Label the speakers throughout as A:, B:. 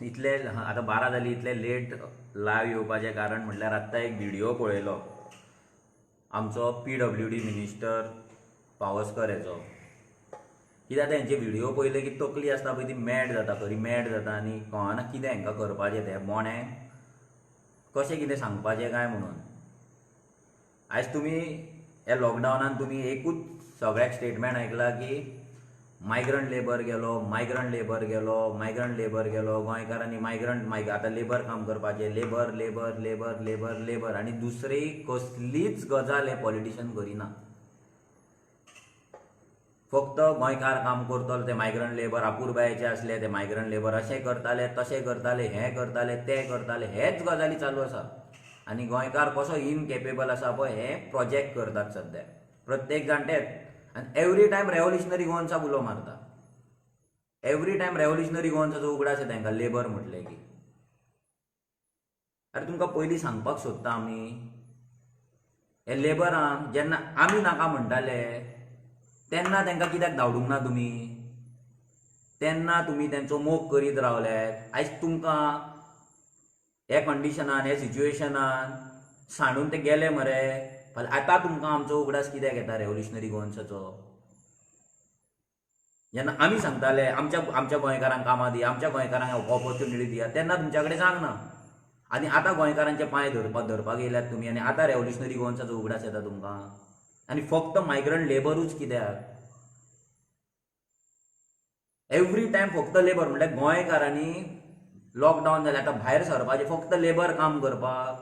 A: इतले आतां 12 जाली इतले लेट लायव्ह येवपाचें कारण म्हणल्यार आत्तां एक व्हिडिओ पळयलो आमचो PWD मिनिस्टर पावसकर हेचो. कित्याक तेंचे व्हिडिओ पयले की तकली आसता पळय ती मॅड जाता, खरी मॅड जाता आनी कळना कितें हांकां करपाचें तें बोण्याक कशें कितें सांगपाचें काय म्हणून. आयज तुमी ह्या लॉकडावनान तुमी एकूच सगळ्याक स्टेटमेंट आयकला की मायग्रंट लेबर गेलो, मायग्रंट लेबर गेलो, मायग्रंट लेबर गेलो, गोंयकारांनी मायग्रंट आतां लेबर काम करपाचें, labour labour labour labour labour आनी दुसरी कसलीच गजाल हे पॉलिटिशियन करिना. फक्त गोंयकार काम करतलो ते मायग्रंट लेबर अपुरबायेचे असले ते मायग्रंट लेबर अशें करताले तशें करताले हें करताले तें करताले हेच गजाली चालू आसा. आनी गोंयकार कसो इनकेपेबल आसा पळय हें प्रोजेक्ट करतात सद्या प्रत्येक जाण तेच. आनी एवरी टायम रेव्होल्युशनरी गोवन्साक उलो मारता. एवरी टायम रेव्होल्युशनरी गोवन्साचो उगडास येता तांकां लेबर म्हटलें की. अरे तुमकां पयलीं सांगपाक सोदता आमी हे लेबरांक जेन्ना आमी नाका म्हणटाले तेन्ना तांकां कित्याक धांवडूंक ना तुमी. तेन्ना तुमी तेंचो मोग करीत रावल्यात. आयज तुमकां हे कंडिशनान हे सिच्युएशनान सांडून ते गेले मरे. आतां तुमकां आमचो उगडास कित्याक येता रेव्होल्युशनरी गोवन्साचो. जेन्ना आमी सांगताले आमच्या गोंयकारांक कामां दिया, आमच्या गोंयकारांक ऑपॉर्च्युनिटी दिया, तेन्ना तुमच्या कडेन सांगना. आनी आतां गोंयकारांचे पांय धरपाक येयल्यात तुमी आनी आतां रेव्होल्युशनरी गोवन्साचो उगडास येता तुमकां. आनी फक्त मायग्रंट लेबरूच कित्याक. एवरी टायम फक्त लेबर म्हणल्यार गोंयकारांनी लॉकडावन जालें आतां भायर सरपाचें फक्त लेबर काम करपाक.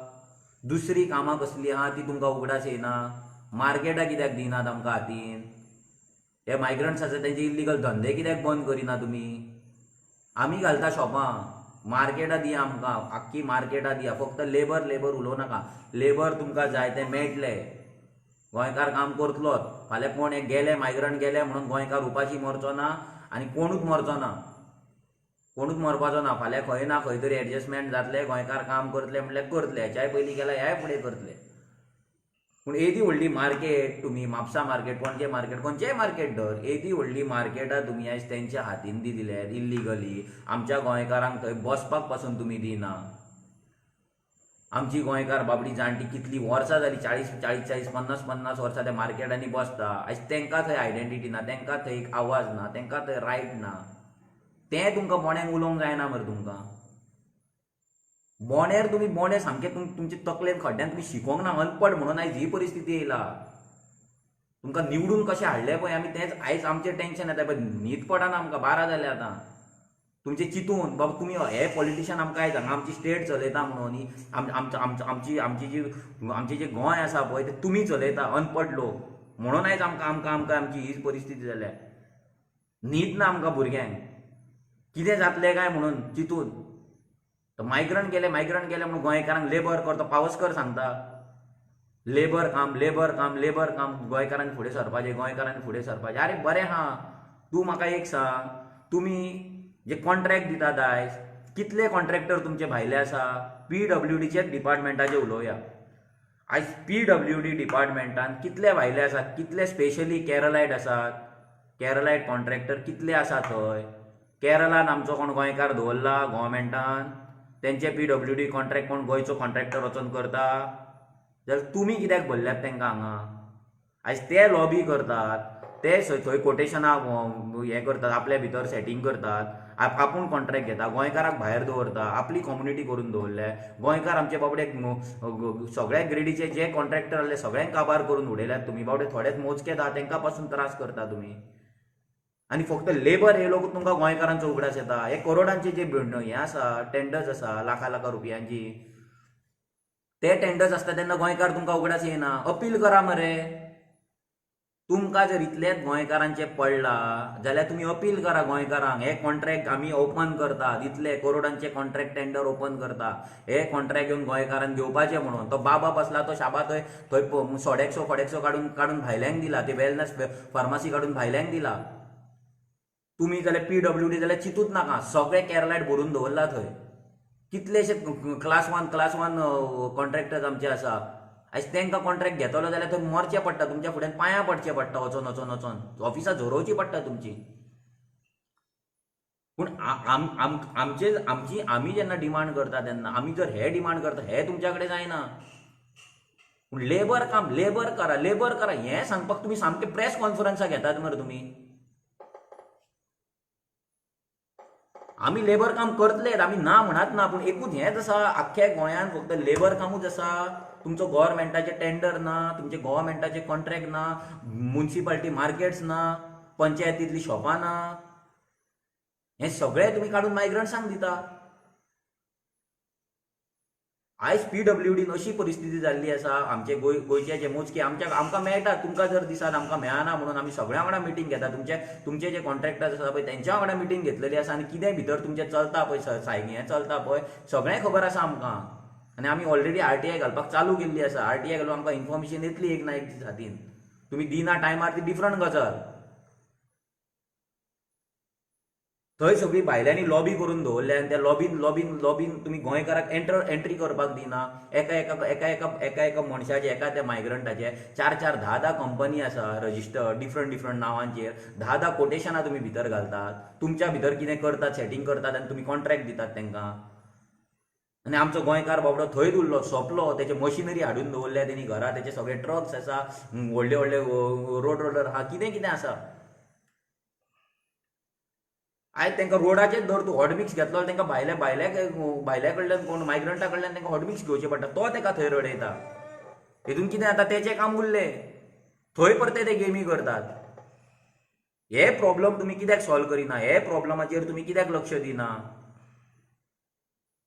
A: दुसरी कामां कसलीं आहा ती तुमकां उगडास येयना. मार्केटां कित्याक दिनात आमकां हातीन. हे मायग्रंट्स आसा तेंचे इल्लीगल धंदे कित्याक बंद करिना तुमी. आमी घालता शॉपां, मार्केटां दिया आमकां, आख्खी मार्केटां दिया. फक्त लेबर लेबर उलोव नाका. लेबर तुमकां जाय तें मेळटलें. गोंयकार काम करतलोच. फाल्यां कोण हे गेले मायग्रंट गेले म्हणून गोंयकार उपाशी मरचो ना आनी कोणूच मरचो ना. कोणूच मरपाचो ना. फाल्यां खंय ना खंय तरी एडजस्टमेंट जातले. गोंयकार काम करतले म्हणल्यार करतले. हेच्याय पयलीं केला ह्याय फुडें करतले. पूण येदी व्हडली मार्केट तुमी म्हापसा मार्केट, पणजे मार्केट, खंयचेय मार्केट धर, येदी व्हडली मार्केटां तुमी आयज तेंच्या हातीन दिल्यात इल्लिगली. आमच्या गोंयकारांक थंय बसपाक पासून तुमी दिना. आमची गोंयकार बाबडी जाणटी कितली वर्सां जालीं 40 50 वर्सां त्या मार्केटांनी बसता. आयज तेंकां थंय आयडेंटिटी ना, तेंकां थंय एक आवाज ना, तेंकां थंय रायट ना. तें तुमकां बोण्याक उलोवंक जायना मरे तुमकां. बोण्यार तुमी बोणे सामकें तुमचे तकलेन खड्ड्यान तुमी शिकोवंक ना. अनपड म्हणून आयज ही परिस्थिती येयला. तुमकां निवडून कशें हाडले पळय आमी तेंच आयज आमचें टेंशन येता पळय. न्हीद पडना आमकां 12 जाले आतां. तुमचे चिंतून बाबा तुमी हे पॉलिटिशियन आमकां आयज हांगा आमची स्टेट चलयता म्हणून आमची जे गोंय आसा पळय तें तुमी चलयता अनपड लोक. म्हणून आयज आमकां आमची हीच परिस्थिती जाल्या. न्हीद ना आमकां भुरग्यांक. कितें जातलें काय म्हणून चिंतून. मायग्रंट गेले म्हणून गोंयकारांक लेबर करता. पावसकर सांगता लेबर काम लेबर काम लेबर काम. गोंयकारांनी फुडें सरपाचें गोंयकारांनी फुडें सरपाचें. अरे बरें हा. तूं म्हाका एक सांग, तुमी जे कॉन्ट्रॅक्ट दितात आयज कितले कॉन्ट्रॅक्टर तुमचे भायले आसा. PWDचे डिपार्टमेंटाचे उलोवया. आयज PWD डिपार्टमेंटान कितले भायले आसात, कितले स्पेशली केरलायट आसात. केरलायट कॉन्ट्रॅक्टर कितले आसा थंय. केरलान आमचो कोण गोंयकार दवरला गव्हर्मेंटान. तेंचे PWD कॉन्ट्रॅक्ट कोण गोंयचो कॉन्ट्रॅक्टर वचून करता. जाल्यार तुमी कित्याक भरल्यात तेंकां हांगा. आयज ते लॉबी करतात. ते थंय कोटेशनां हें करतात, आपल्या भितर सेटींग करतात. आपूण कॉन्ट्रॅक्ट घेता, गोंयकाराक भायर दवरता, आपली कम्युनिटी करून दवरल्या. गोंयकार आमचे बाबडे सगळ्या ग्रेडीचे जे कॉन्ट्रॅक्टर आहले सगळ्यांक काबार करून उडयल्यात तुमी. बाबडे थोडेच मोजकेच आहा तेंकां पासून त्रास करता तुमी. आनी फक्त लेबर येयलोकूच तुमकां गोंयकारांचो उगडास येता. हे करोडांचे जे हें आसा टेंडर्स आसा लाखा रुपयांची, ते टेंडर्स आसता तेन्ना गोंयकार तुमकां उगडास येयना. अपील करा मरे. तुमकां जर इतलेच गोंयकारांचे पडला जाल्यार तुमी अपील करा गोंयकारांक. हे कॉन्ट्रॅक्ट आमी ओपन करतात. इतले करोडांचे कॉन्ट्रॅक्ट टेंडर ओपन करता. हे कॉन्ट्रॅक्ट घेवन गोंयकारांक घेवपाचे म्हणून. तो बाबा बसला तो शाबा थंय सोडेकसो काडून भायल्यांक दिला. ते वेलनेस फार्मासी काडून भायल्यांक दिला. तुमी जाल्यार PWD जाल्यार चिंतूच नाका. सगळे केरलायट भरून दवरला थंय. कितलेशे क्लास वन कॉन्ट्रॅक्टर्स आमचे आसा. आयज तेंकां कॉन्ट्रॅक्ट घेतलो जाल्यार थंय मरचें पडटा. तुमच्या फुड्यान पांयां पडचें पडटा वचोन ऑफिसां झरोवची पडटा तुमची. पूण आमी जेन्ना डिमांड करता तेन्ना आमी जर हे डिमांड करता हे तुमच्या कडेन जायना. पूण लेबर करा हें सांगपाक तुमी सामके प्रेस कॉन्फरन्सां घेतात मरे तुमी. आमी लेबर काम करतलेत, आमी ना म्हणत ना, पूण एकूच हेंच आसा आख्ख्या गोंयांत फक्त लेबर कामूच आसा. तुमचो गव्हर्मेंटाचे टेंडर ना, तुमचे गव्हर्मेंटाचे कॉन्ट्रॅक्ट ना, म्युनिसिपालिटी मार्केट्स ना, पंचायतींतलीं शॉपां ना. हे सगळे तुमी काडून मायग्रंट्सांक दिता. आयज PWDन अशी परिस्थिती जाल्ली आसा, आमचे गोंयचे जे मोजके आमकां मेळटा, तुमकां जर दिसात आमकां मेळना म्हणून आमी सगळ्यां वांगडा मिटींग घेता. तुमचे जे कॉन्ट्रॅक्टर्स आसा पळय तेंच्या वांगडा मिटींग घेतलेली आसा आनी कितें भितर तुमचें चलता पळय हें चलता पळय सगळें खबर आसा आमकां. आनी आमी ऑलरेडी RTI घालपाक चालू केल्ली आसा. RTI घालून आमकां इन्फॉर्मेशन येतली एक ना एक दीस हातीन. तुमी दिना टायमार ती डिफरंट गजाल. थंय सगळी भायल्यांनी लॉबी करून दवरल्या आनी त्या लॉबीन तुमी गोंयकाराक एंट्री करपाक दिना. एका मनशाचे एका त्या मायग्रंटाचे 4 10 कंपनी आसा रजिस्टर्ड डिफरंट नांवांचेर. 10 कोटेशनां तुमी भितर घालतात. तुमच्या भितर कितें करतात सेटींग करतात आनी तुमी कॉन्ट्रॅक्ट दितात तांकां. आनी आमचो गोंयकार बाबडो थंयच उरलो सोंपलो. तेचे मशिनरी हाडून दवरल्या तेणी घरा. तेचे सगळे ट्रक्स आसा, व्हडले रोड रोलर आहा, कितें आसा. आयज तांकां रोडाचेर धर तूं हॉटमिक्स घेतलो तांकां भायल्या कडल्यान कोण मायग्रंटा कडल्यान तांकां हॉटमिक्स घेवचें पडटा. तो ताका थंय रडयता. हितून कितें जाता तेचें काम उरलें. थंय परते ते गेमी करतात. हे प्रॉब्लम तुमी कित्याक सॉल्व करिना? हे प्रॉब्लमाचेर तुमी कित्याक लक्ष दिना?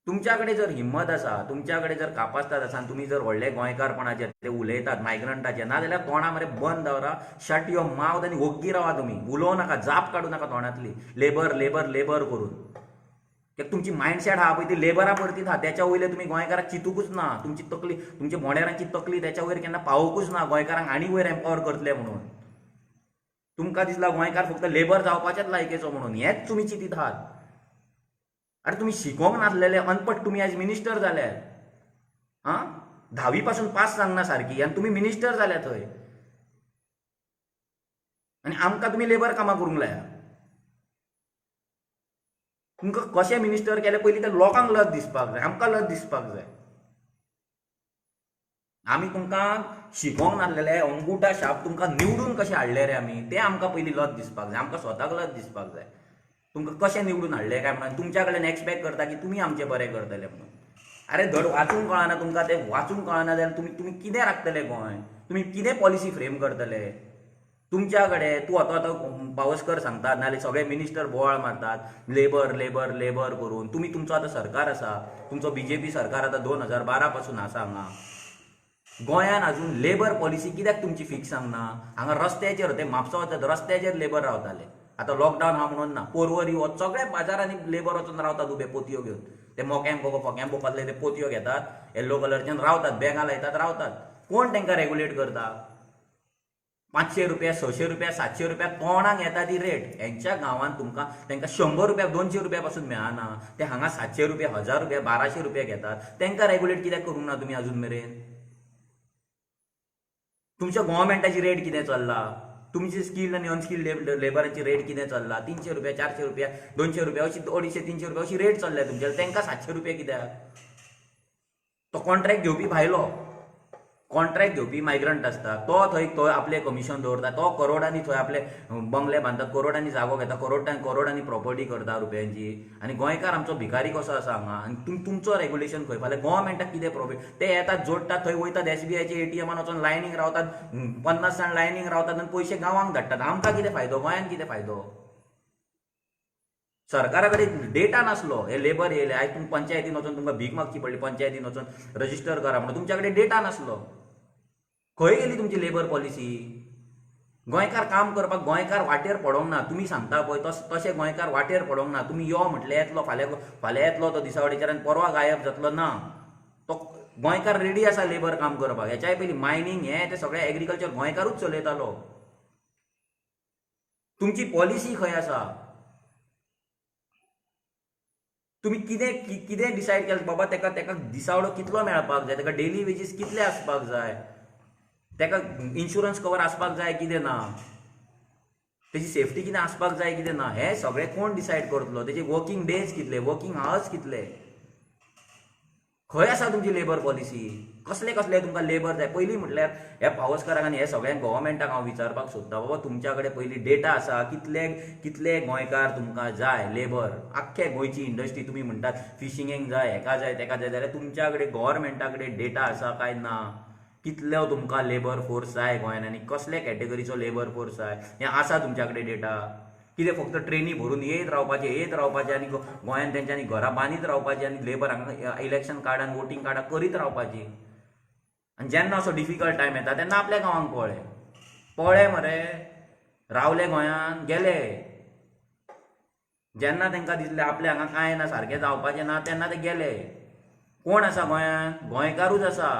A: तुमच्या कडेन जर हिम्मत आसा, तुमच्या कडेन जर कापास्ताद आसा आनी तुमी जर व्हडले गोंयकारपणाचे ते उलयतात मायग्रंटाचे, नाजाल्यार तोंडां मरे बंद दवरा, शट युअर माउथ आनी ओग्गी रावा तुमी. उलोव नाका, जाप काडूं नाका तोंडांतली लेबर करून. कित्याक तुमची मायंडसेट आहा पळय ती लेबरा परतीत आहा. त्याच्या वयले तुमी गोंयकाराक चिंतूकूच ना. तुमची तकली, तुमच्या मोडेरांची तकली त्याच्या वयर केन्ना पावोवंकूच ना गोंयकारांक आनी वयर एम्पावर करतले म्हणून. तुमकां दिसला गोंयकार फक्त लेबर जावपाचेच लायकेचो म्हणून. हेंच तुमी चिंतीत आहात. अरे तुमी शिकोवंक नासलेले अनपट तुमी आयज मिनिस्टर जाल्यात. हां, 10वी पासून पास सांगना सारकी आनी तुमी मिनिस्टर जाल्या थंय. आनी आमकां तुमी लेबर कामां करूंक लाया. तुमकां कशें मिनिस्टर केलें पयलीं ते लोकांक लज दिसपाक जाय, आमकां लज दिसपाक जाय. आमी तुमकां शिकोवंक नासलेले अंगुठा शाप तुमकां निवडून कशें हाडले रे आमी, तें आमकां पयलीं लज दिसपाक जाय. आमकां स्वताक लज दिसपाक जाय. तुमकां कशें निवडून हाडलें काय म्हणून तुमच्या कडल्यान एक्सपेक्ट करता की तुमी आमचें बरें करतले म्हणून. अरे धड वाचूंक कळना तुमकां, तें वाचूंक कळना जाल्यार तुमी कितें राखतले गोंय? तुमी कितें पॉलिसी फ्रेम करतले? तुमच्या कडेन तूं आतां पावसकर सांगतात नाजाल्यार सगळे मिनिस्टर बोवाळ मारतात लेबर करून. तुमचो आतां सरकार आसा, तुमचो BJP सरकार आतां 2012 पासून आसा हांगा. गोंयान अजून लेबर पॉलिसी कित्याक तुमची फिक्स सांगना? हांगा रस्त्याचेर ते म्हापसा रस्त्याचेर लेबर रावताले. आतां लॉकडावन हा म्हणून ना, पोरवरी वच सगळ्या बाजारांनी लेबर वचून रावतात उबे पोतयो घेवन. ते मोक्यांबो फोक्यांबोकातले ते पोतयो घेतात, येल्लो कलरच्यान रावतात, बॅगां लायतात, रावतात. कोण तांकां रेग्युलेट करता? 500 रुपया 600 रुपया 700 रुपया तोंडाक येता ती रेट. हेंच्या गांवांत तुमकां तांकां 100 रुपया 200 रुपया पासून मेळना. ते हांगा 700 रुपया 1000 रुपया 1200 रुपया घेतात. तांकां रेग्युलेट कित्याक करूंक ना तुमी अजून मेरेन? तुमच्या गव्हर्मेंटाची रेट कितें चल्ला? तुमची स्किल्ड आनी अनस्किल्ड लेबरांची रेट कितें चल्ला? 300 रुपया 400 रुपया 200 रुपया अशी 250-300 रुपया अशी रेट चल्ल्या तुमच्या. तांकां 700 रुपया कित्याक? तो कॉन्ट्रॅक्ट घेवपी भायलो, कॉन्ट्रॅक्ट घेवपी मायग्रंट आसता तो थंय आपलें कमिशन दवरता. तो करोडांनी थंय आपले बंगले बांदतात, करोडांनी जागो घेता, करोडांनी प्रॉपर्टी करता रुपयांची. आनी गोंयकार आमचो भिकारी कसो आसा हांगा. आनी तुमचो रेग्युलेशन खंय? फाल्यां गोव्हर्मेंटाक कितें प्रॉफिट? ते येतात जोडटात थंय वयतात SBIचे ATMान वचून लायनीक रावतात, 50 जाण लायनीक रावतात आनी पयशे गांवांक धाडटात. आमकां कितें फायदो? गोंयान कितें फायदो? सरकारा कडेन डेटा नासलो. हे लेबर येयले आयज तुमकां पंचायतीन वचून तुमकां भीक मागची पडली, पंचायतीन वचून रजिस्टर करा म्हणून. तुमच्या कडेन डेटा नासलो. खंय गेली तुमची लेबर पॉलिसी? गोंयकार काम करपाक गोंयकार वाटेर पडोंक ना. तुमी सांगता पळय तशें गोंयकार वाटेर पडोंक ना. तुमी यो म्हटलें येतलो, फाल्यां येतलो तो दिसावडीचेर आनी परवा गायब जातलो. ना, तो गोंयकार रेडी आसा लेबर काम करपाक. हेच्याय पयलीं मायनींग हें ते सगळें एग्रीकल्चर गोंयकारूच चलयतालो. तुमची पॉलिसी खंय आसा? तुमी कितें डिसायड केलें बाबा तेका दिसावडो कितलो मेळपाक जाय, तेका डेली वेजीस कितले आसपाक जाय, तेका इन्शुरन्स कवर आसपाक जाय कितें ना? तेजी सेफ्टी कितें आसपाक जाय कितें ना हें सगळें कोण डिसायड करतलो. तेजे वर्किंग डेज कितले, वर्किंग आवर्स कितले, खंय आसा तुमची लेबर पॉलिसी, कसले कसले तुमकां लेबर जाय. पयलीं म्हटल्यार ह्या पावसकाराक आनी हे सगळ्यांक गव्हर्मेंटाक हांव विचारपाक सोदता, बाबा तुमच्या कडेन पयलीं डेटा आसा, कितले कितले गोंयकार तुमकां जाय लेबर, आख्खे गोंयची इंडस्ट्री तुमी म्हणटात फिशिंगेक जाय, हेका जाय तेका जाय, जाल्यार तुमच्या कडेन गव्हर्मेंटा कडेन डेटा आसा काय ना, कितलो तुमकां लेबर फोर्स जाय गोंयान आनी कसले कॅटेगरीचो लेबर फोर्स जाय, हें आसा तुमच्या कडेन डेटा. कितें फक्त ट्रेनी भरून येत रावपाचें आनी गोंयान तेंच्यांनी घरां बांदीत रावपाचीं आनी लेबर हांगा इलेक्शन कार्डान वोटींग कार्डां करीत रावपाची. आनी जेन्ना असो डिफिकल्ट टायम येता तेन्ना आपल्या गांवांक पळय मरे, रावले गोंयान गेले. जेन्ना तांकां दिसलें आपल्या हांगा कांय ना, सारकें जावपाचें ना, तेन्ना ते गेले. कोण आसा गोंयान? गोंयकारूच आसा.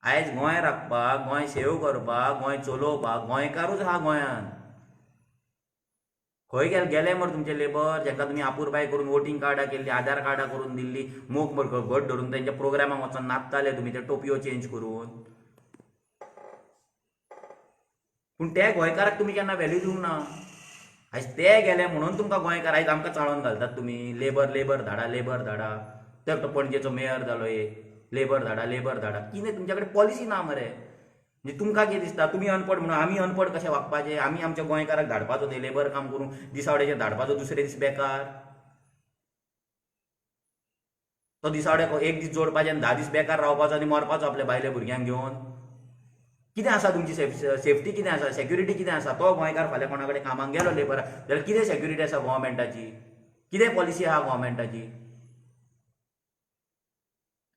A: आयज गोंय राखपाक, गोंय सेव करपाक, गोंय चलोवपाक गोंयकारूच आहा गोंयान. खंय गेले मरे तुमचे लेबर, जेका तुमी आपुरबाय करून वोटींग कार्डां केल्ली, आधार कार्डां करून दिल्ली, मोग घट धरून तेंच्या प्रोग्रामाक वचून नाचताले तुमी ते टोपयो चेंज करून. पूण ते गोंयकाराक तुमी केन्ना व्हॅल्यू दिवंक ना. आयज ते गेले म्हणून तुमकां गोंयकार आयज आमकां चाळोवन घालतात तुमी. लेबर धाडा. तो पणजेचो मेयर जालो एक, लेबर धाडा. कितें तुमच्या कडेन पॉलिसी ना मरे. म्हणजे तुमकां कितें दिसता, तुमी अनपड म्हणून आमी अनपड कशें वागपाचें, आमी आमच्या गोंयकाराक धाडपाचो थंय लेबर काम करून दिसावड्याचेर धाडपाचो, दुसरे दीस बेकार. तो दिसावड्याक एक दीस जोडपाचें आनी 10 दीस बेकार रावपाचो आनी मरपाचो आपल्या भायल्या भुरग्यांक घेवन. कितें आसा तुमची सेफ्टी कितें आसा, सेक्युरिटी कितें आसा. तो गोंयकार फाल्यां कोणा कडेन कामाक गेलो लेबराक जाल्यार कितें सेक्युरिटी आसा गव्हर्मेंटाची, कितें पॉलिसी आहा गव्हर्मेंटाची.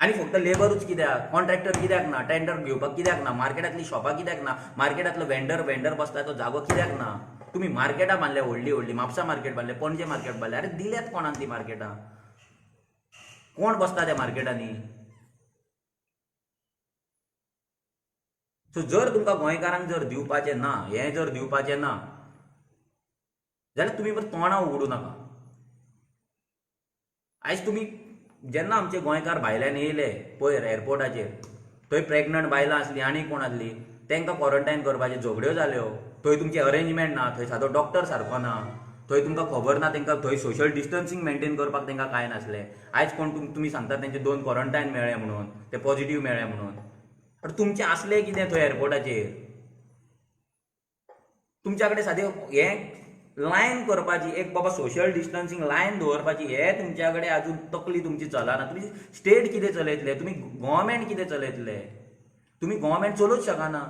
A: आनी फक्त लेबरूच कित्याक, कॉन्ट्रॅक्टर कित्याक ना, टेंडर घेवपाक कित्याक ना, मार्केटांतली शॉपां कित्याक ना, मार्केटांतलो वेंडर बसता तो जागो कित्याक ना. तुमी मार्केटां बांदल्या व्हडली, म्हापसा मार्केट बांदलें, पणजे मार्केट बांदलें. अरे दिल्यात कोणान ती मार्केटां, कोण बसता त्या मार्केटांनी. सो जर तुमकां गोंयकारांक जर दिवपाचें ना, हें जर दिवपाचें ना जाल्यार तुमी बरें तोंडां उगडूं नाका. आयज तुमी जेन्ना आमचे गोंयकार भायल्यान येयले पळय एअरपोर्टाचेर, थंय प्रेग्नंट बायलां आसलीं आनी कोण आसलीं, तांकां क्वॉरंटायन करपाच्यो झगड्यो जाल्यो. थंय तुमची अरेंजमेंट ना, थंय सादो डॉक्टर सारको ना, थंय तुमकां खबर ना तांकां थंय सोशल डिस्टन्सिंग मेंटेन करपाक तांकां कांय नासलें. आयज कोण तुमी सांगतात तेंचे 2 क्वॉरंटायन मेळ्ळे म्हणून, ते पॉझिटिव्ह मेळ्ळे म्हणून. तुमचें आसलें कितें थंय एअरपोर्टाचेर. तुमच्या कडेन सादें हें लायन करपाची, एक बाबा सोशल डिस्टन्सिंग लायन दवरपाची, हे तुमच्या कडेन आजून तकली तुमची चलना. तुमी स्टेट कितें चलयतले, तुमी गव्हर्मेंट कितें चलयतले, तुमी गव्हर्मेंट चलोवच शकना.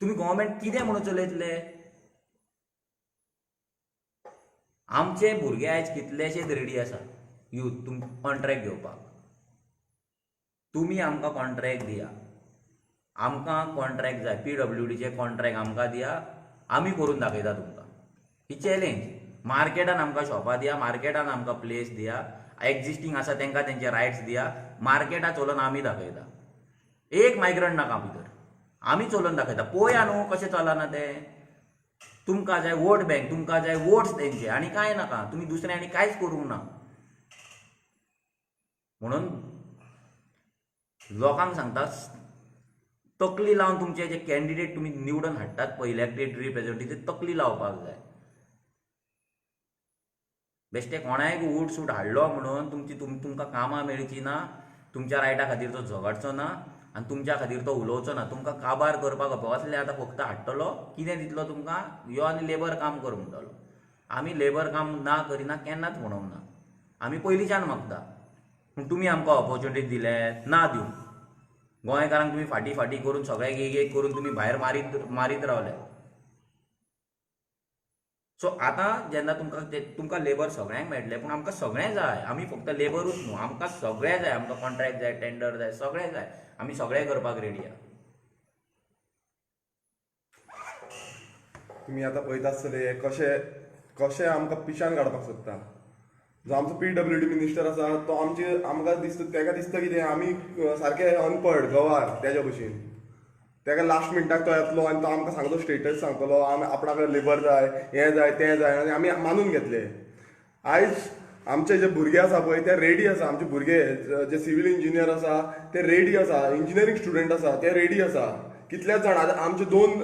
A: तुमी गव्हर्मेंट कितें म्हणून चलयतले. आमचे भुरगे आयज कितलेशेच रेडी आसा यूथ कॉन्ट्रॅक्ट घेवपाक. तुमी आमकां कॉन्ट्रॅक्ट दिया, आमकां कॉन्ट्रॅक्ट जाय, PWDचे कॉन्ट्रॅक्ट आमकां दिया, आमी करून दाखयता तुमकां. ही चॅलेंज. मार्केटान आमकां शॉपां दिया, मार्केटान आमकां प्लेस दिया, एक्झिस्टींग आसा तांकां तेंचे रायट्स दिया, मार्केटां चलोवन आमी दाखयता. एक मायग्रंट नाका भितर, आमी चलोवन दाखयता. पळोवया न्हू कशें चलना तें. तुमकां जाय वोट बँक, तुमकां जाय वोट्स तेंचे, आनी कांय नाका. तुमी दुसरें आनी कांयच करूंक ना. म्हणून लोकांक सांगता, तकली लावन तुमचे जे कॅन्डिडेट तुमी निवडून हाडटात पळय इलेक्टेड रिप्रेझेंटेटिव्ह, तकली लावपाक जाय. बेश्टे कोणायक उट सूट हाडलो म्हणून तुमकां कामां मेळची ना, तुमच्या रायटा खातीर तो झगडचो ना आनी तुमच्या खातीर तो उलोवचो ना. तुमकां काबार करपाक असले आतां फक्त हाडटलो, कितें दितलो तुमकां, यो आनी लेबर काम कर म्हणटलो. आमी लेबर काम ना करिना केन्नाच म्हणूंक ना. आमी पयलींच्यान मागता, पूण तुमी आमकां ऑपॉर्च्युनिटी दिले ना दिवं. गोंयकारांक तुमी फाटी करून सगळ्याक एक करून तुमी भायर मारीत रावले. सो आतां जेन्ना तुमकां लेबर सगळ्यांक मेळटले, पूण आमकां सगळें जाय. आमी फक्त लेबरूच न्हू, आमकां सगळें जाय. आमकां कॉन्ट्रॅक्ट जाय, टेंडर जाय, सगळें जाय. आमी सगळें करपाक रेडी आहा.
B: तुमी आतां पळयता आसतले कशें आमकां पिशान काडपाक सोदता. जो आमचो PWD मिनिस्टर आसा तो आमकां दिसता, ताका दिसता कितें आमी सारके अनपड गवार तेज्या भशेन. ताका लास्ट मिनटाक तो येतलो आनी तो आमकां सांगतो, स्टेटस सांगतलो, आपणाक लेबर जाय, हें जाय तें जाय, आनी आमी मानून घेतले. आयज आमचे जे भुरगे आसा पळय ते रेडी आसा. आमचे भुरगे जे सिव्हील इंजिनियर आसा ते रेडी आसा, इंजिनियरींग स्टुडंट आसा ते रेडी आसा. कितल्याच जाण आतां आमचे 2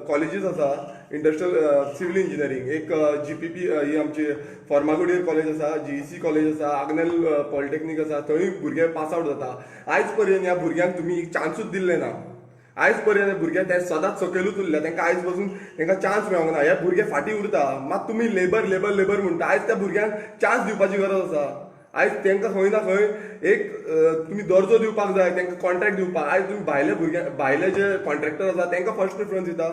B: कॉलेजीस आसा इंडस्ट्रियल सिव्हिल इंजिनियरींग. एक GPP ही आमची फर्मागुडीर कॉलेज आसा, GEC कॉलेज आसा, आग्नेल पॉलिटेक्नीक आसा, थंय भुरगे पास आवट जाता. आयज पर्यंत ह्या भुरग्यांक तुमी एक चान्सूच दिल्ले ना. आयज पर्यंत भुरगे ते सदांच सकयलूच उरल्या. तांकां आयज पासून तांकां चान्स मेळोंक ना. हे भुरगे फाटीं उरता. मात तुमी लेबर लेबर लेबर म्हणटा. आयज त्या भुरग्यांक चान्स दिवपाची गरज आसा. आयज तांकां खंय ना खंय एक तुमी दर्जो दिवपाक जाय, तांकां कॉन्ट्रॅक्ट दिवपाक. आयज तुमी भायले जे कॉन्ट्रॅक्टर आसा तांकां फर्स्ट प्रिफरन्स दिता.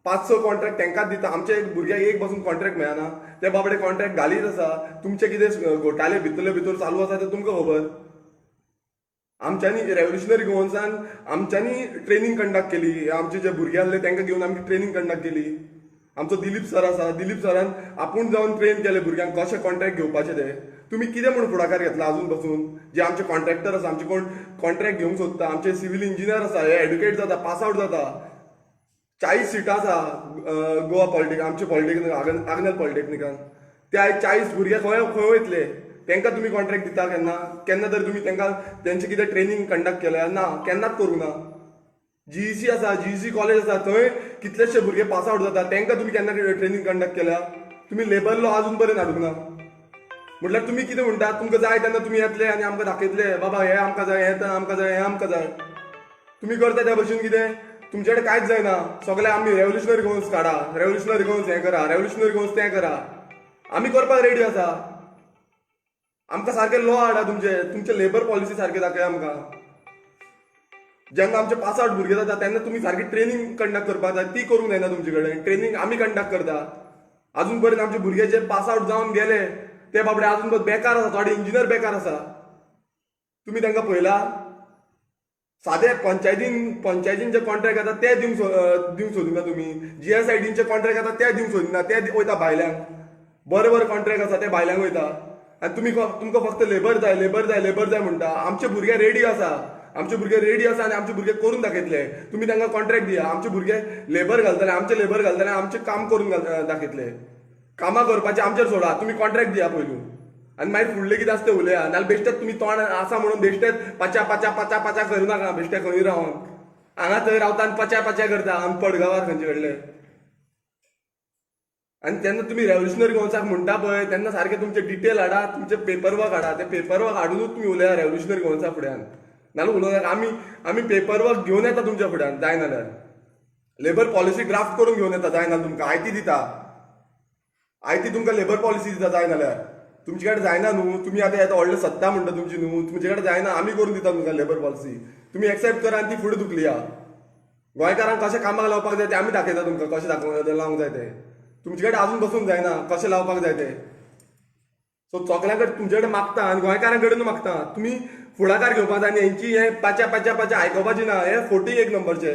B: 5-6 कॉन्ट्रॅक्ट तांकांच दिता. आमच्या एक भुरग्याक एक पासून कॉन्ट्रॅक्ट मेळना. ते बाबडे कॉन्ट्रॅक्ट घालीत आसा. तुमचे कितें घोटाळे भितर चालू आसा ते तुमकां खबर. आमच्यांनी रेव्होल्युशनरी गोवन्सान आमच्यांनी ट्रेनिंग कंडक्ट केली. आमचे जे भुरगे आसले तांकां घेवन आमी ट्रेनिंग कंडक्ट केली. आमचो दिलीप सर आसा, दिलीप सरान आपूण जावन ट्रेन केले भुरग्यांक कशे कॉन्ट्रॅक्ट घेवपाचे ते. तुमी कितें म्हणून फुडाकार घेतला अजून पासून. जे आमचे कॉन्ट्रॅक्टर आसा, आमचे कोण कॉन्ट्रॅक्ट घेवंक सोदता, आमचे सिव्हिल इंजिनियर आसा, हे एड्युकेट जाता, पास आवट जाता. 40 सिटां आसा गोवा पॉलिटेक्निक, आमचे पॉलिटेक्निक आग्नेल पॉलिटेक्निकान. ते आयज 40 भुरगे खंय खंय वयतले. तांकां तुमी कॉन्ट्रॅक्ट दिता केन्ना? केन्ना तरी तुमी तांकां तेंचे कितें ट्रेनिंग कंडक्ट केल्या? ना, केन्नाच करूंक ना. GEC आसा, GEC कॉलेज आसा, थंय कितलेशे भुरगे पास आवट जाता. तांकां तुमी केन्ना ट्रेनिंग कंडक्ट केल्या? तुमी लेबर लॉ अजून पर्यंत हाडूंक ना. म्हटल्यार तुमी कितें म्हणटा? तुमकां जाय तेन्ना तुमी येतले आनी आमकां दाखयतले बाबा हे आमकां जाय, हें आमकां जाय, हें आमकां जाय. तुमी करता त्या भशेन कितें? तुमचे कडेन कांयच जायना. सगळे आमी रेव्होल्युशनरी गोवन्स काडा, रेव्होल्युशनरी गोवन्स हें करा, रेव्होल्युशनरी गोवन्स तें करा. आमी करपाक रेडी आसा. आमकां सारके लॉ हाडा तुमचे लेबर पॉलिसी सारके दाखया आमकां. जेन्ना आमचे पास आवट भुरगे जाता तेन्ना तुमी सारकी ट्रेनिंग कंडक्ट करपाक जाय. ती करूंक जायना तुमचे कडेन. ट्रेनिंग आमी कंडक्ट करता. अजून पर्यंत आमचे भुरगे जे पास आवट जावन गेले ते बाबडे अजून पर्यंत बेकार आसा. थोडे इंजिनियर बेकार आसा. तुमी तांकां पळयला? सादे पंचायतीन जे कॉन्ट्रॅक्ट येता ते दिवंक सोदिना तुमी. GSIDचे कॉन्ट्रॅक्ट येता ते दिवंक सोदिना. ते वयता भायल्यांक. बरे कॉन्ट्रॅक्ट आसा ते भायल्यांक वयता. आनी तुमकां फक्त लेबर जाय लेबर जाय लेबर जाय म्हणटा. आमचे भुरगे रेडी आसा. आमचे भुरगे रेडी आसा आनी आमचे भुरगे करून दाखयतले. तुमी तांकां कॉन्ट्रॅक्ट दिया. आमचे भुरगे लेबर घालतले, आमचे लेबर घालतले, आमचे काम करून दाखयतले. कामां करपाचे आमचेर सोडा. तुमी कॉन्ट्रॅक्ट दिया पयलू. आनी मागीर फुडलें कितें आसता तें उलया. नाल्यार बेश्टेच तुमी तोंड आसा म्हणून बेश्टेच पाच्या करूनाका. बेश्टे खंय रावन हांगा थंय रावता आनी पाच्या करता अनपड गांवार खंयचे कडले. आनी तेन्ना तुमी रेव्होल्युशनरी गोवन्साक म्हणटा पळय तेन्ना सारके तुमचे डिटेल हाडा, तुमचे पेपर वर्क हाडा. ते पेपर वर्क हाडूनच तुमी उलया रेव्होल्युशनरी गोवन्सा फुड्यान. नाल्यार उलोवनाका. आमी पेपर वर्क घेवन येता तुमच्या फुड्यान. जाय नाल्यार लेबर पॉलिसी ड्राफ्ट करून घेवन येता. जाय नाल्यार तुमकां आयती दिता. आयती तुमकां लेबर पॉलिसी दिता. जाय नाल्यार तुमचे कडेन जायना न्हू. तुमी आतां येता व्हडले सत्ता म्हणटा तुमची न्हू. तुमचे कडेन जायना. आमी करून दिता तुमकां लेबर पॉलिसी. तुमी एक्सेप्ट करा आनी ती फुडें धुकली या. गोंयकारांक कशें कामाक लावपाक जाय ते आमी दाखयता तुमकां. कशें लावंक जाय ते. तुमचे कडेन आजून बसूंक जायना कशें लावपाक जाय ते. सो चोकल्या कडेन तुमचे कडेन मागता आनी गोंयकारां कडेन मागता. तुमी फुडाकार घेवपाक जाय आनी हेंची हें पाच्या आयकोपाची ना. हे फोटी एक नंबरचे.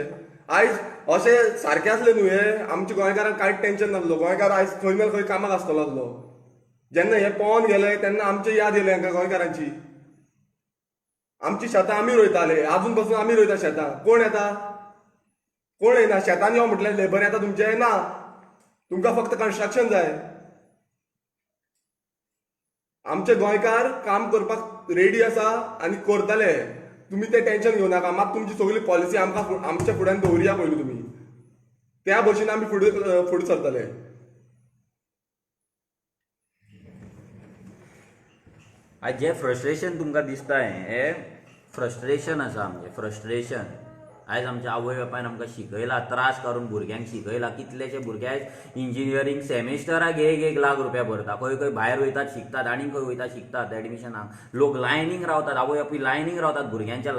B: आयज अशें सारकें आसलें न्हू हे. आमच्या गोंयकारांक कांयच टेन्शन नासलो. गोंयकार आयज खंय ना खंय कामाक आसतलो आसलो. जेन्ना हे पोवन गेले तेन्ना आमची याद येयली हांकां गोंयकारांची. आमची शेतां आमी रोयताले. आजून पासून आमी रोयता शेतां. कोण येता? कोण येना. शेतान यो म्हटल्यार लेबर येता तुमचे? ना. तुमकां फक्त कन्स्ट्रक्शन जाय. आमचे गोंयकार काम करपाक रेडी आसा आनी करतले. तुमी ते टेन्शन घेवं नाका. मात तुमची सगळी पॉलिसी आमकां आमच्या फुड्यान दवरया पयलीं तुमी. त्या भशेन आमी फुडें सरतले.
A: आज जे फ्रस्ट्रेशन तुमकां दिसता हे फ्रस्ट्रेशन आसा. आमचें फ्रस्ट्रेशन आयज आमच्या आवय बापायन आमकां शिकयला. त्रास करून भुरग्यांक शिकयला. कितलेशे भुरगे आयज इंजिनियरींग सेमिस्टराक 1 लाख रुपया भरता. खंय खंय भायर वयतात शिकतात आनी खंय वयता शिकतात एडमिशनाक. लोक लायनीक रावतात. आवय बापूय लायनीक रावतात भुरग्यांच्या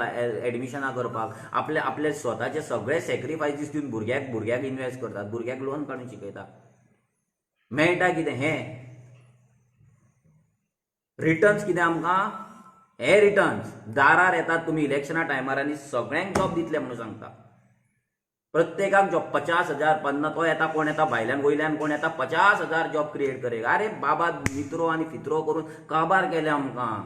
A: एडमिशनाक करपाक. आपले स्वताचे सगळे सॅक्रिफायसीस दिवन भुरग्याक इन्वेस्ट करतात. भुरग्याक लोन काडून शिकयतात. मेळटा कितें? हें रिटर्न्स कितें आमकां? हे रिटर्न्स दारार येतात. तुमी इलेक्शना टायमार आनी सगळ्यांक जॉब दितले म्हणून सांगता. प्रत्येकाक जॉब 50,000 50 तो येता. कोण येता भायल्यान गोंयल्यान कोण येता 50,000 जॉब क्रिएट करे. अरे बाबा मित्रो आनी फित्रो करून काबार केले आमकां.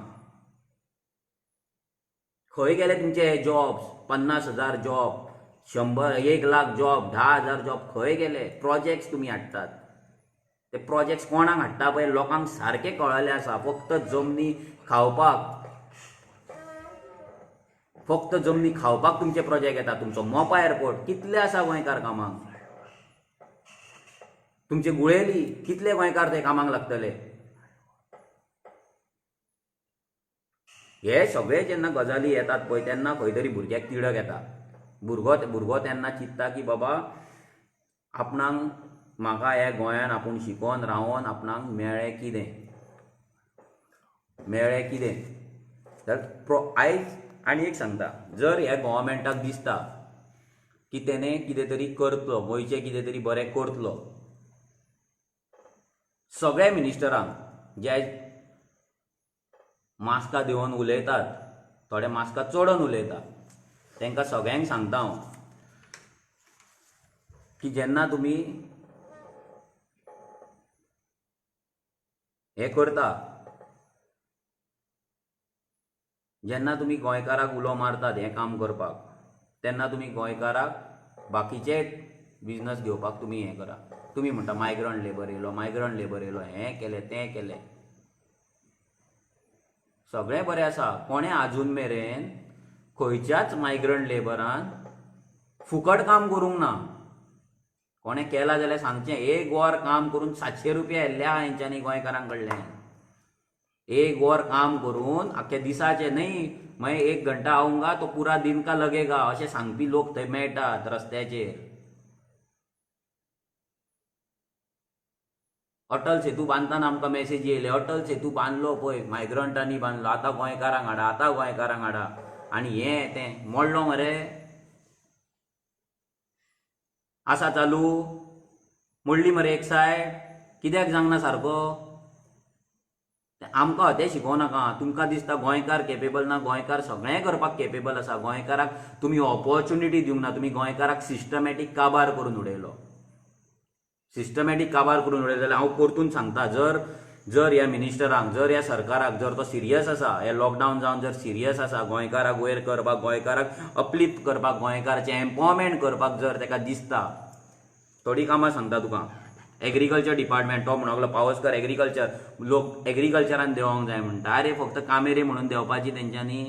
A: खंय गेले तुमचे हे jobs? 50,000 job, 100 1 lakh job, 10,000 job खंय गेले? प्रोजेक्ट्स तुमी हाडटात. ते प्रोजेक्ट्स कोणाक हाडटा पळय लोकांक सारके कळले आसा. फक्त जमनी खावपाक. फक्त जमनी खावपाक तुमचे प्रोजेक्ट येता. तुमचो मोपा एअरपोर्ट कितले आसा गोंयकार कामाक? तुमचे गुळेली कितले गोंयकार ते कामाक लागतले? हे सगळे जेन्ना गजाली येतात पळय तेन्ना खंय तरी भुरग्याक तिडक येता. भुरगो तेन्ना चिंतता की बाबा आपणाक म्हाका हे गोंयान आपूण शिकोन रावोन आपणाक मेळ्ळें कितें तर आयज आनी एक सांगता, जर ह्या गव्हर्मेंटाक दिसता की तेणें कितें तरी करतलो, गोंयचें कितें तरी बरें करतलो, सगळ्या मिनिस्टरांक जे आयज मास्कां दिवन उलयतात, थोडे मास्कां चोडोन उलयतात, तांकां सगळ्यांक सांगता हांव की जेन्ना तुमी हें करता, जेन्ना तुमी गोंयकाराक उलो मारतात हें काम करपाक, तेन्ना तुमी गोंयकाराक बाकीचे बिजनस घेवपाक तुमी हें करा. तुमी म्हणटा मायग्रंट लेबर येयलो, हें केलें तें केलें. सगळें बरें आसा. कोणें आजून मेरेन खंयच्याच मायग्रंट लेबरान फुकट काम करूंक ना. कोणें केला जाल्यार सांगचें. एक वर काम करून 700 रुपया येल्ले आहा हेंच्यांनी गोंयकारां कडल्यान. एक वर काम करून आख्या दिसाचे न्हय, मागीर 1 घंटा आऊंगा तो पूरा दिन का लगेगा अशें सांगपी लोक थंय मेळटात रस्त्याचेर. अटल सेतू बांदतना आमकां मेसेजी येयले, अटल सेतू बांदलो पळय मायग्रंटांनी बांदलो, आतां गोंयकारांक हाडा. आनी हें तें मोडलो मरे. आसा चालू मोडली मरे एक सायड. कित्याक जावंक सारको? आमकां तें शिकोवं नाका. तुमकां दिसता गोंयकार केपेबल ना, गोंयकार सगळें करपाक केपेबल आसा. गोंयकाराक तुमी ऑपॉर्च्युनिटी दिवंक ना. तुमी गोंयकाराक सिस्टमॅटीक काबार करून उडयलो. जाल्यार हांव परतून सांगता, जर ह्या मिनिस्टरांक, जर ह्या सरकाराक जर तो सिरियस आसा, हे लॉकडावन जावन जर सिरियस आसा, गोंयकाराक वयर करपाक, गोंयकाराक अपलिफ्ट करपाक, गोंयकाराचें एम्पॉवरमेंट करपाक जर ताका दिसता, थोडी कामां सांगता तुका. एग्रीकल्चर डिपार्टमेंट तो म्हणून पावसकर एग्रीकल्चर, लोक एग्रीकल्चरान देंवोंक जाय म्हणटा. अरे फक्त कामेरे म्हणून देंवपाची तेंच्यांनी?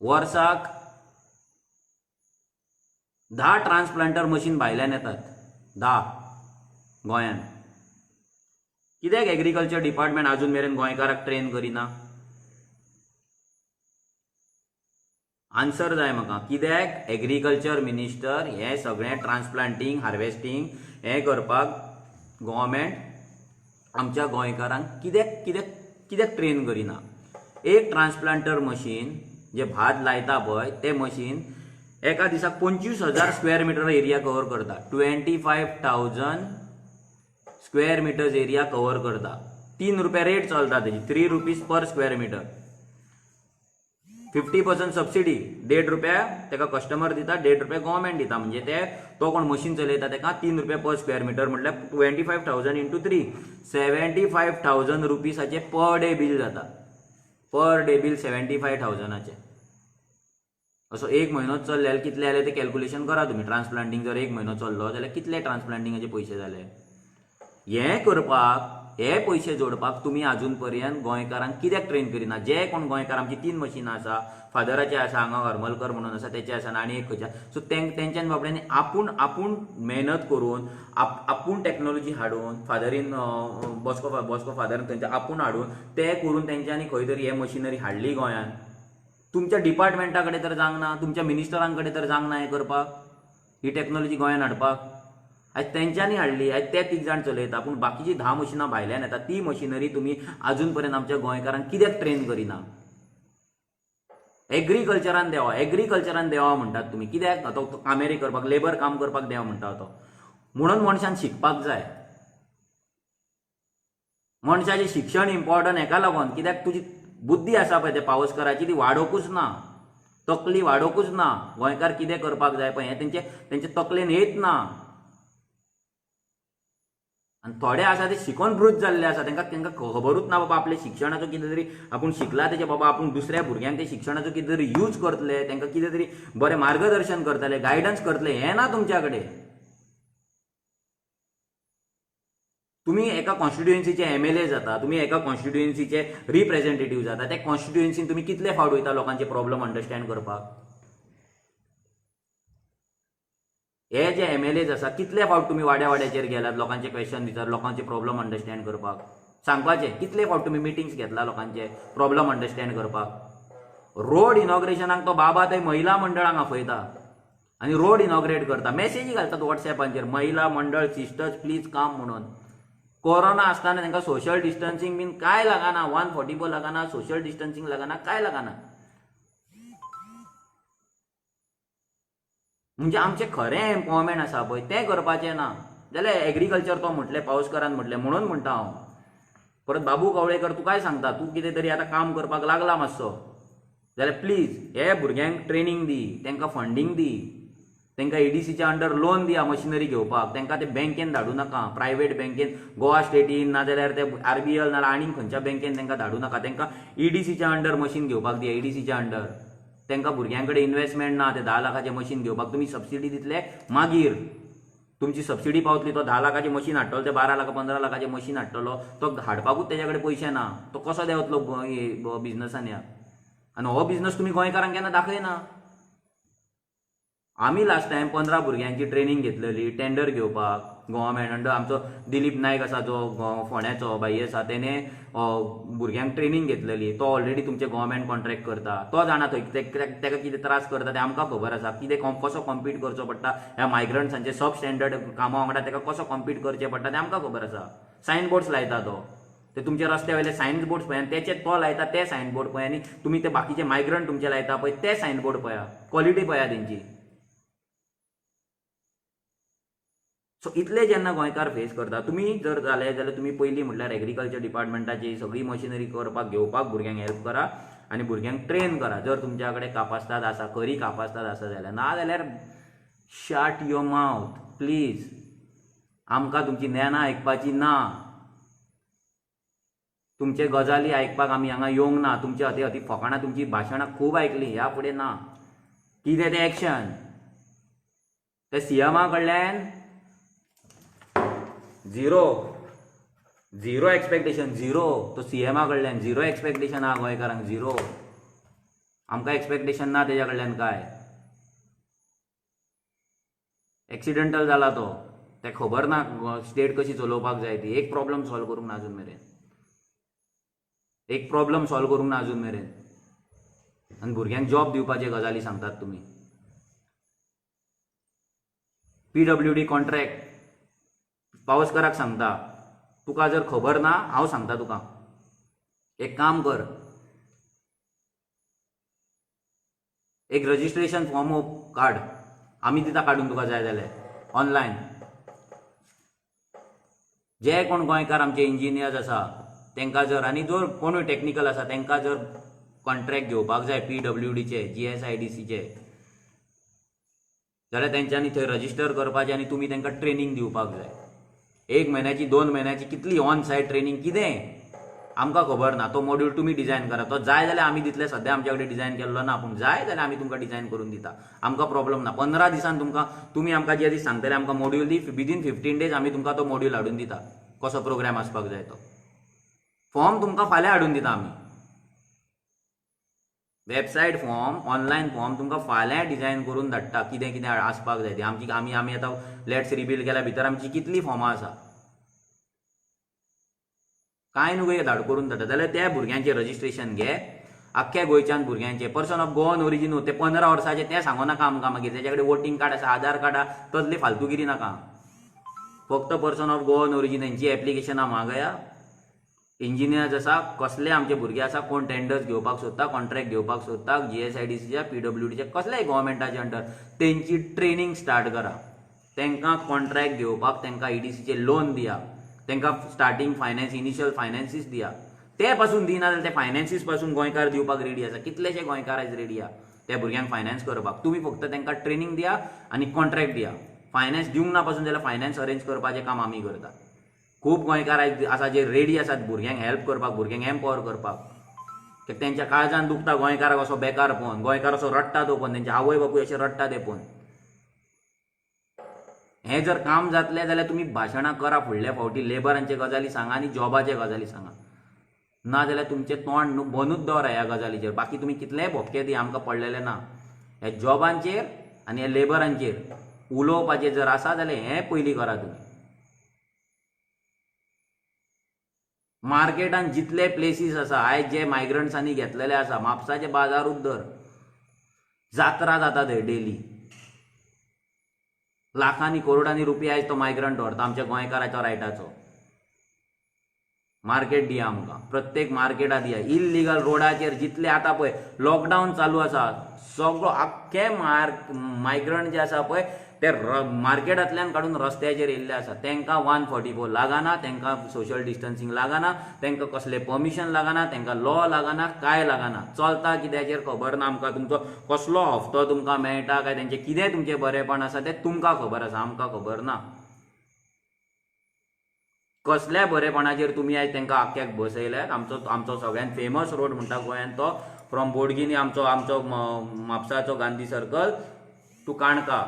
A: वर्साक 10 ट्रान्सप्लांटर मशीन भायल्यान येतात. 10 गोंयान. कित्याक एग्रीकल्चर डिपार्टमेंट अजून मेरेन गोंयकाराक ट्रेन करिना? आन्सर जाय म्हाका. कित्याक एग्रीकल्चर मिनिस्टर हें सगळें ट्रान्सप्लांटींग, हार्वेस्टिंग हें करपाक गव्हर्मेंट आमच्या गोंयकारांक कित्याक ट्रेन करिना? एक ट्रान्सप्लांटर मशीन जे भात लायता पळय तें मशीन एका दिसाक 25,000 स्क्वेअर मिटर एरिया कवर करता. 25,000 स्क्वेअर मिटर्स एरिया कवर करता. 3 रुपया रेट चलता तेजी, 3 रुपीज पर स्क्वेअर मिटर. 50% सबसिडी, 1.5 रुपया तेका कस्टमर दिता, 1.5 रुपया गव्हर्मेंट दिता. म्हणजे तो कोण मशीन चलयता तेका 3 रुपया पर स्क्वेअर मिटर म्हटल्यार 25,000 इंटू 3 75,000 रुपीसाचे पर डे बील जाता. पर डे बील 75,000चे. असो 1 म्हयनो चल्ल्यार कितले जाले ते कॅल्क्युलेशन करा तुमी. ट्रान्सप्लांटींग जर 1 म्हयनो चल्लो जाल्यार कितले ट्रान्सप्लांटींगाचे पयशे जाले. हें करपाक, हे पयशे जोडपाक तुमी आजून पर्यंत गोंयकारांक कित्याक ट्रेन करिना? जे कोण गोंयकार, आमची 3 मशीनां आसा, फादराचे आसा, हांगा हरमलकर म्हणून आसा तेचे आसा, आनी एक खंयच्या, सो तेंच्यान बाबड्यांनी आपूण मेहनत करून, आपूण टॅक्नॉलॉजी हाडून, फादरीन बॉस्को फादर थंयच्या आपूण हाडून ते करून तेंच्यांनी खंय तरी हे मशिनरी हाडली गोंयान. तुमच्या डिपार्टमेंटा कडेन तर जावंक ना, तुमच्या मिनिस्टरां कडेन तर जावंक ना हें करपाक, ही टॅक्नॉलॉजी गोंयान हाडपाक. आयज तेंच्यांनी हाडली, आयज ते 3 जाण चलयता, पूण बाकीची 10 मशिनां भायल्यान येता. ती मशिनरी तुमी आजून पर्यंत आमच्या गोंयकारांक कित्याक ट्रेन करिना? एग्रीकल्चरान देवा म्हणटात तुमी. कित्याक? तो कामेरी करपाक, लेबर काम करपाक देवा म्हणटा तो. म्हणून मनशान शिकपाक जाय. मनशाचें शिक्षण इम्पॉर्टंट हेका लागून, कित्याक तुजी बुद्धी आसा पळय ते पावसकराची ती वाडोवंकूच ना, तकली वाडोवंकूच ना. गोंयकार कितें करपाक जाय पळय हें तेंचे तकलेन येत ना. आनी थोडे आसा ते शिकोन बृज जाल्ले आसा, तांकां खबरूच ना बाबा आपल्या शिक्षणाचो कितें तरी आपूण शिकला तेजे बाबा आपूण दुसऱ्या भुरग्यांक ते शिक्षणाचो कितें तरी यूज करतले, तांकां कितें तरी बरें मार्गदर्शन करतले, गायडन्स करतले, हें ना तुमच्या कडेन. तुम्ही एका कॉन्स्टिट्युएन्सीचे MLA जाता, तुम्ही एका कॉन्स्टिट्युएन्सीचे रिप्रेझेंटेटिव्ह जाता, त्या कॉन्स्टिट्युएन्सीन तुम्ही कितले फावट वयता लोकांचे प्रॉब्लेम अंडरस्टँड करपाक? हे जे MLAs आसा कितले फावट तुम्ही वाड्या वाड्याचेर गेलात लोकांचे क्वेश्चन विचार, लोकांचे प्रॉब्लेम अंडरस्टँड करपाक? सांगपाचे कितले फावट तुम्ही मिटिंग्स घेतला लोकांचे प्रॉब्लेम अंडरस्टँड करपाक? रोड इनॉग्रेशनाक तो बाबा थंय महिला मंडळांक आपयता आनी रोड इनॉग्रेट करता, मेसेजी घालतात WhatsAppचेर, महिला मंडळ सिस्टर्स प्लीज काम म्हणून. कोरोना आसतना तांकां सोशल डिस्टन्सिंग बीन काय लागना, 144 लागना, सोशल डिस्टन्सिंग लागना, काय लागना. म्हणजे आमचे खरें एम्पॉवरमेंट आसा पळय तें करपाचें ना. जाल्यार एग्रीकल्चर तो म्हटलें, पावसकारान म्हटलें म्हणून म्हणटा हांव. परत बाबू कवळेकर तूं काय सांगता, तूं कितें तरी आतां काम करपाक लागला मातसो, जाल्यार प्लीज हे भुरग्यांक ट्रेनिंग दी, तांकां फंडींग दी, तांकां EDCच्या अंडर लोन दिया मशिनरी घेवपाक, तांकां ते बँकेन धाडूं नाका, प्रायवेट बँकेन, गोवा स्टेटीन नाजाल्यार ते RBL नाल्यार आनीक खंयच्या बँकेन तांकां धाडूं नाका. तांकां EDCच्या अंडर मशीन घेवपाक दिया, EDCच्या अंडर. तांकां भुरग्यां कडेन इन्व्हेस्टमेंट ना ते 10 लाखाचें मशीन घेवपाक. तुमी सबसिडी दितले मागीर, तुमची सबसिडी पावतली, तो 10 लाखाचें मशीन हाडटलो, ते 12 लाख 15 लाखाचें मशीन हाडटलो, तो हाडपाकूच तेज्या कडेन पयशे ना, तो कसो देंवतलो बिझनसान ह्या? आनी हो बिझनस तुमी गोंयकारांक केन्ना दाखयना. आमी लास्ट टायम 15 भुरग्यांची ट्रेनिंग घेतलेली टेंडर घेवपाक गव्हर्मेंट अंडर. आमचो दिलीप नायक आसा जो फोंड्याचो भाई आसा, तेणे भुरग्यांक ट्रेनिंग घेतलेली. तो ऑलरेडी तुमचे गव्हर्मेंट कॉन्ट्रॅक्ट करता, तो जाणा थंय ताका कितें त्रास करता तें आमकां खबर आसा. कितें कसो कॉम्पीट करचो पडटा ह्या मायग्रंट्सांचे सब स्टँडर्ड कामा वांगडा, ताका कसो कॉम्पीट करचें पडटा तें आमकां खबर आसा. सायन बोर्ड्स लायता तो, ते तुमचे रस्त्या वयले सायन बोर्ड्स पळय, तेचे तो लायता ते सायन बोर्ड पळय, आनी तुमी ते बाकीचे मायग्रंट तुमचे लायता पळय ते सायन बोर्ड पळया, क्वॉलिटी पळया तेंची. सो इतले जेन्ना गोंयकार फेस करता, तुमी जर जाले जाल्यार तुमी पयलीं म्हटल्यार एग्रीकल्चर डिपार्टमेंटाची सगळी मशिनरी करपाक घेवपाक भुरग्यांक हेल्प करा आनी भुरग्यांक ट्रेन करा. जर तुमच्या कडेन कापास्ताद आसा, खरी कापास्ताद आसा जाल्यार. ना जाल्यार शट युअर माउथ प्लीज. आमकां तुमची ज्ञानां आयकपाची ना, तुमचे गजाली आयकपाक आमी हांगा येवंक ना. तुमचे अती फकाणां तुमची भाशणां खूब आयकली, ह्या फुडें ना. कितें तें एक्शन ते CMA कडल्यान झिरो एक्सपेक्टेशन, झिरो. तो CMA कडल्यान झिरो एक्सपेक्टेशन आहा गोंयकारांक, झिरो. आमकां एक्सपेक्टेशन ना तेज्या कडल्यान काय. एक्सिडेंटल जाला तो, ते खबर ना स्टेट कशी चलोवपाक जाय ती. एक प्रॉब्लेम सॉल्व करूंक ना अजून मेरेन, एक प्रॉब्लेम सॉल्व करूंक ना अजून मेरेन. आनी भुरग्यांक जॉब दिवपाचे गजाली सांगतात तुमी. PWD कॉन्ट्रॅक्ट पावसकाराक सांगता, तुका जर खबर ना हांव सांगता तुका, एक काम कर, एक रजिस्ट्रेशन फॉर्म काड, आमी दिता काडून तुका जाय जाल्यार ऑनलायन. जे कोण गोंयकार आमचे इंजिनियर्स आसा तांकां जर, आनी जर कोणूय टॅक्निकल आसा तांकां जर कॉन्ट्रॅक्ट घेवपाक जाय PWDचे, GSIDCचे, जाल्यार तेंच्यांनी थंय रजिस्टर करपाचें आनी तुमी तांकां ट्रेनिंग दिवपाक जाय. 1 म्हयन्याची 2 म्हयन्याची कितली ऑन सायट ट्रेनिंग कितें आमकां खबर ना. तो मॉड्यूल तुमी डिझायन करा. तो जाय जाल्यार आमी दितले, सद्या आमच्या कडेन डिझायन केल्लो ना, पूण जाय जाल्यार आमी तुमकां डिझायन करून दिता, आमकां प्रॉब्लम ना. 15 दिसान तुमी आमकां जे दीस सांगतले आमकां मॉड्यूल दी, विदीन 15 डेज आमी तुमकां तो मॉड्यूल हाडून दिता, कसो प्रोग्राम आसपाक जाय तो. फॉर्म तुमकां फाल्यां हाडून दिता आमी. वेबसायट फॉर्म, ऑनलायन फॉर्म तुमकां फाल्यां डिझायन करून धाडटा, कितें कितें आसपाक जाय तें. आमी आतां लेट्स रिबिल्ड केल्या भितर आमची कितली फॉर्मां आसा, कांय न्हू धाड करून धाडटा. जाल्यार त्या भुरग्यांचें रजिस्ट्रेशन घे, आख्ख्या गोंयच्यान भुरग्यांचे. पर्सन ऑफ गोवन ओरिजीन ते 15 वर्साचे तें सांगो नाका आमकां मागीर. तेच्या कडेन वोटींग कार्ड आसा, आधार कार्ड आसा, तसली फालतुगिरी नाका. फक्त पर्सन ऑफ गोवन ओरिजिनांची एप्लिकेशनां मागया. इंजिनियर्स आसा, कसले आमचे भुरगे आसा, कोण टेंडर्स घेवपाक सोदता, कॉन्ट्रॅक्ट घेवपाक सोदता, GSIDCच्या, PWDच्या, कसल्याय गव्हर्मेंटाच्या अंडर, तेंची ट्रेनिंग स्टार्ट करा. तांकां कॉन्ट्रॅक्ट घेवपाक तांकां EDCचे लोन दिया, तांकां स्टार्टींग फायनान्स, इनिशियल फायनान्सीस दिया. ते पासून दिना जाल्यार ते फायनान्सीस पासून गोंयकार दिवपाक रेडी आसा. कितलेशे गोंयकार आयज रेडी आहा त्या भुरग्यांक फायनान्स करपाक. तुमी फक्त तांकां ट्रेनिंग दिया आनी कॉन्ट्रॅक्ट दिया. फायनान्स दिवंक ना पासून जाल्यार फायनान्स अरेंज करपाचें काम आमी करता. खूब गोंयकार आसा जे रेडी आसात भुरग्यांक हेल्प करपाक, भुरग्यांक एम्पावर करपाक. तेंच्या काळजान दुखता गोंयकाराक असो बेकार पळोवन, गोंयकार असो रडटा तो पळोवन, तेंचे आवय बापूय अशे रडटा ते पळोवन. हें जर काम जातलें जाल्यार तुमी भाशणां करा फुडल्या फावटी लेबरांचे गजाली सांगा आनी जॉबाचे गजाली सांगा ना जाल्यार तुमचें तोंड न्हू बंदूच दवरा ह्या गजालीचेर बाकी तुमी कितलेंय भोपके दी आमकां पडलेले ना ह्या जॉबांचेर आनी ह्या लेबरांचेर उलोवपाचें जर आसा जाल्यार हें पयलीं करा तुमी मार्केटान जितले प्लेसीस आसा आयज जे मायग्रंट्सांनी घेतलेले आसा म्हापसाचे बाजारूच धर जात्रा जाता थंय डेली लाखांनी करोडांनी रुपया आयज तो मायग्रंट व्हरता आमच्या गोंयकाराच्या रायटाचो मार्केट दिया आमकां प्रत्येक मार्केटात दिया इल्लिगल रोडाचेर जितले आतां पळय लॉकडावन चालू आसा सगळो आख्खे मायग्रंट जे आसा पळय ते मार्केटांतल्यान काडून रस्त्याचेर येयल्ले आसा तांकां 144 लागना तांकां सोशल डिस्टन्सिंग लागना तांकां कसले परमिशन लागना तांकां लॉ लागना काय लागना चलता कित्याचेर खबर ना आमकां तुमचो कसलो हफ्तो तुमकां मेळटा काय तेंचें कितें तुमचें बरेंपण आसा तें तुमकां खबर आसा आमकां खबर ना कसल्या बरेपणाचेर तुमी आयज तांकां आख्याक बसयल्यात आमचो सगळ्यात फेमस रोड म्हणटा गोंयांत तो फ्रॉम बोडगिनी आमचो म्हापसाचो Gandhi circle to Canca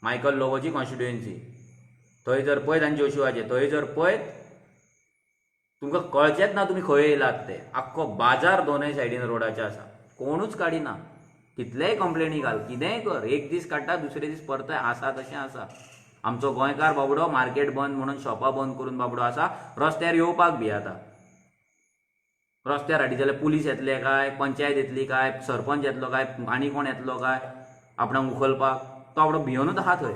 A: Michael लोवोची कॉन्स्टिट्युएन्सी थंय जर पळयत आनी जोशुआचे थंय जर पळयत तुमकां कळचेच ना तुमी खंय येयलात ते आख्खो बाजार दोनूय सायडीन रोडाचे आसा कोणूच काडिना कितलेय कंप्लेनी घाल कितेंय कर एक दीस काडटा दुसरे दीस परतय आसा तशें आसा आमचो गोंयकार बाबडो मार्केट बंद म्हणून शॉपां बंद करून बाबडो आसा रस्त्यार येवपाक भियाता रस्त्यार हाडी जाल्यार पुलीस येतले काय पंचायत येतली काय सरपंच येतलो काय आनी कोण येतलो काय आपणाक उखलपाक तो बाबडो भियोनूच आहा थंय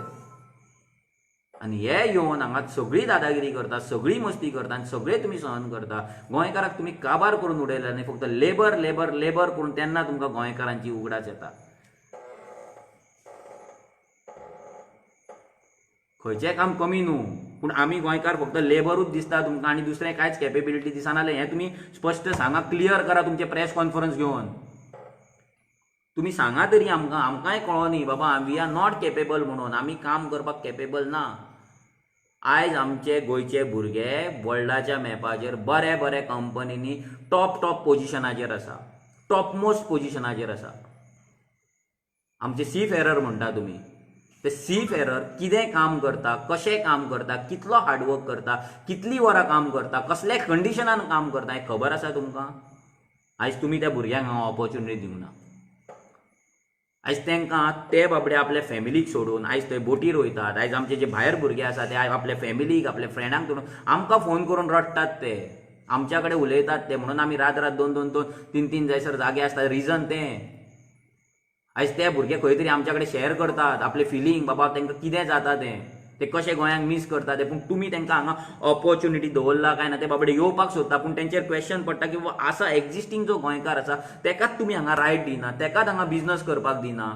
A: आनी हे येवन हांगा सगळी दादागिरी करता सगळी मस्ती करता आनी सगळे तुमी सहन करता गोंयकाराक तुमी काबार करून उडयला आनी फक्त लेबर लेबर लेबर करून तेन्ना तुमकां गोंयकारांची उगडास येता खंयचें काम कमी न्हू पूण आमी गोंयकार फक्त लेबरूच दिसता तुमकां आनी दुसरें कांयच कॅपेबिलिटी दिसना जाल्यार हें तुमी स्पश्ट सांगा क्लियर करा तुमचे प्रेस कॉन्फरन्स घेवन तुमी सांगा तरी आमकांय कळोनी बाबा वी आर नॉट कॅपेबल म्हणून आमी काम करपाक कॅपेबल ना आयज आमचे गोंयचे भुरगे वर्ल्डाच्या मॅपाचेर बरे बरे कंपनींनी टॉप पोजिशनाचेर आसा टॉप मोस्ट पोजिशनाचेर आसा आमचे सी फेरर म्हणटा तुमी ते सी फेरर कितें काम करता कशें काम करता कितलो हार्डवर्क करता कितलीं वरां काम करता कसल्या कंडिशनान काम करता हें खबर आसा तुमकां आयज तुमी त्या भुरग्यांक हांव ऑपॉर्च्युनिटी दिवना आयज तांकां ते बाबडे आपल्या फॅमिलीक सोडून आयज थंय बोटीर वयतात आयज आमचे जे भायर भुरगे आसा ते आपल्या फॅमिलीक आपल्या फ्रेंडांक सोडून आमकां फोन करून रडटात ते आमच्या कडेन उलयतात ते म्हणून आमी रात दोन तीन जायसर जागे आसता रिजन तें आयज ते भुरगे खंय तरी आमच्या कडेन शेअर करतात आपले फिलींग बाबा तांकां कितें जाता ते कशें गोंयांक मिस करता ते पूण तुमी तांकां हांगा ऑपॉर्च्युनिटी दवरला काय ना ते बाबडे येवपाक सोदता पूण तेंचेर क्वेश्चन पडटा की आसा एक्झिस्टींग जो गोंयकार आसा तेकाच तुमी हांगा रायट दिना तेकाच हांगा बिजनस करपाक दिना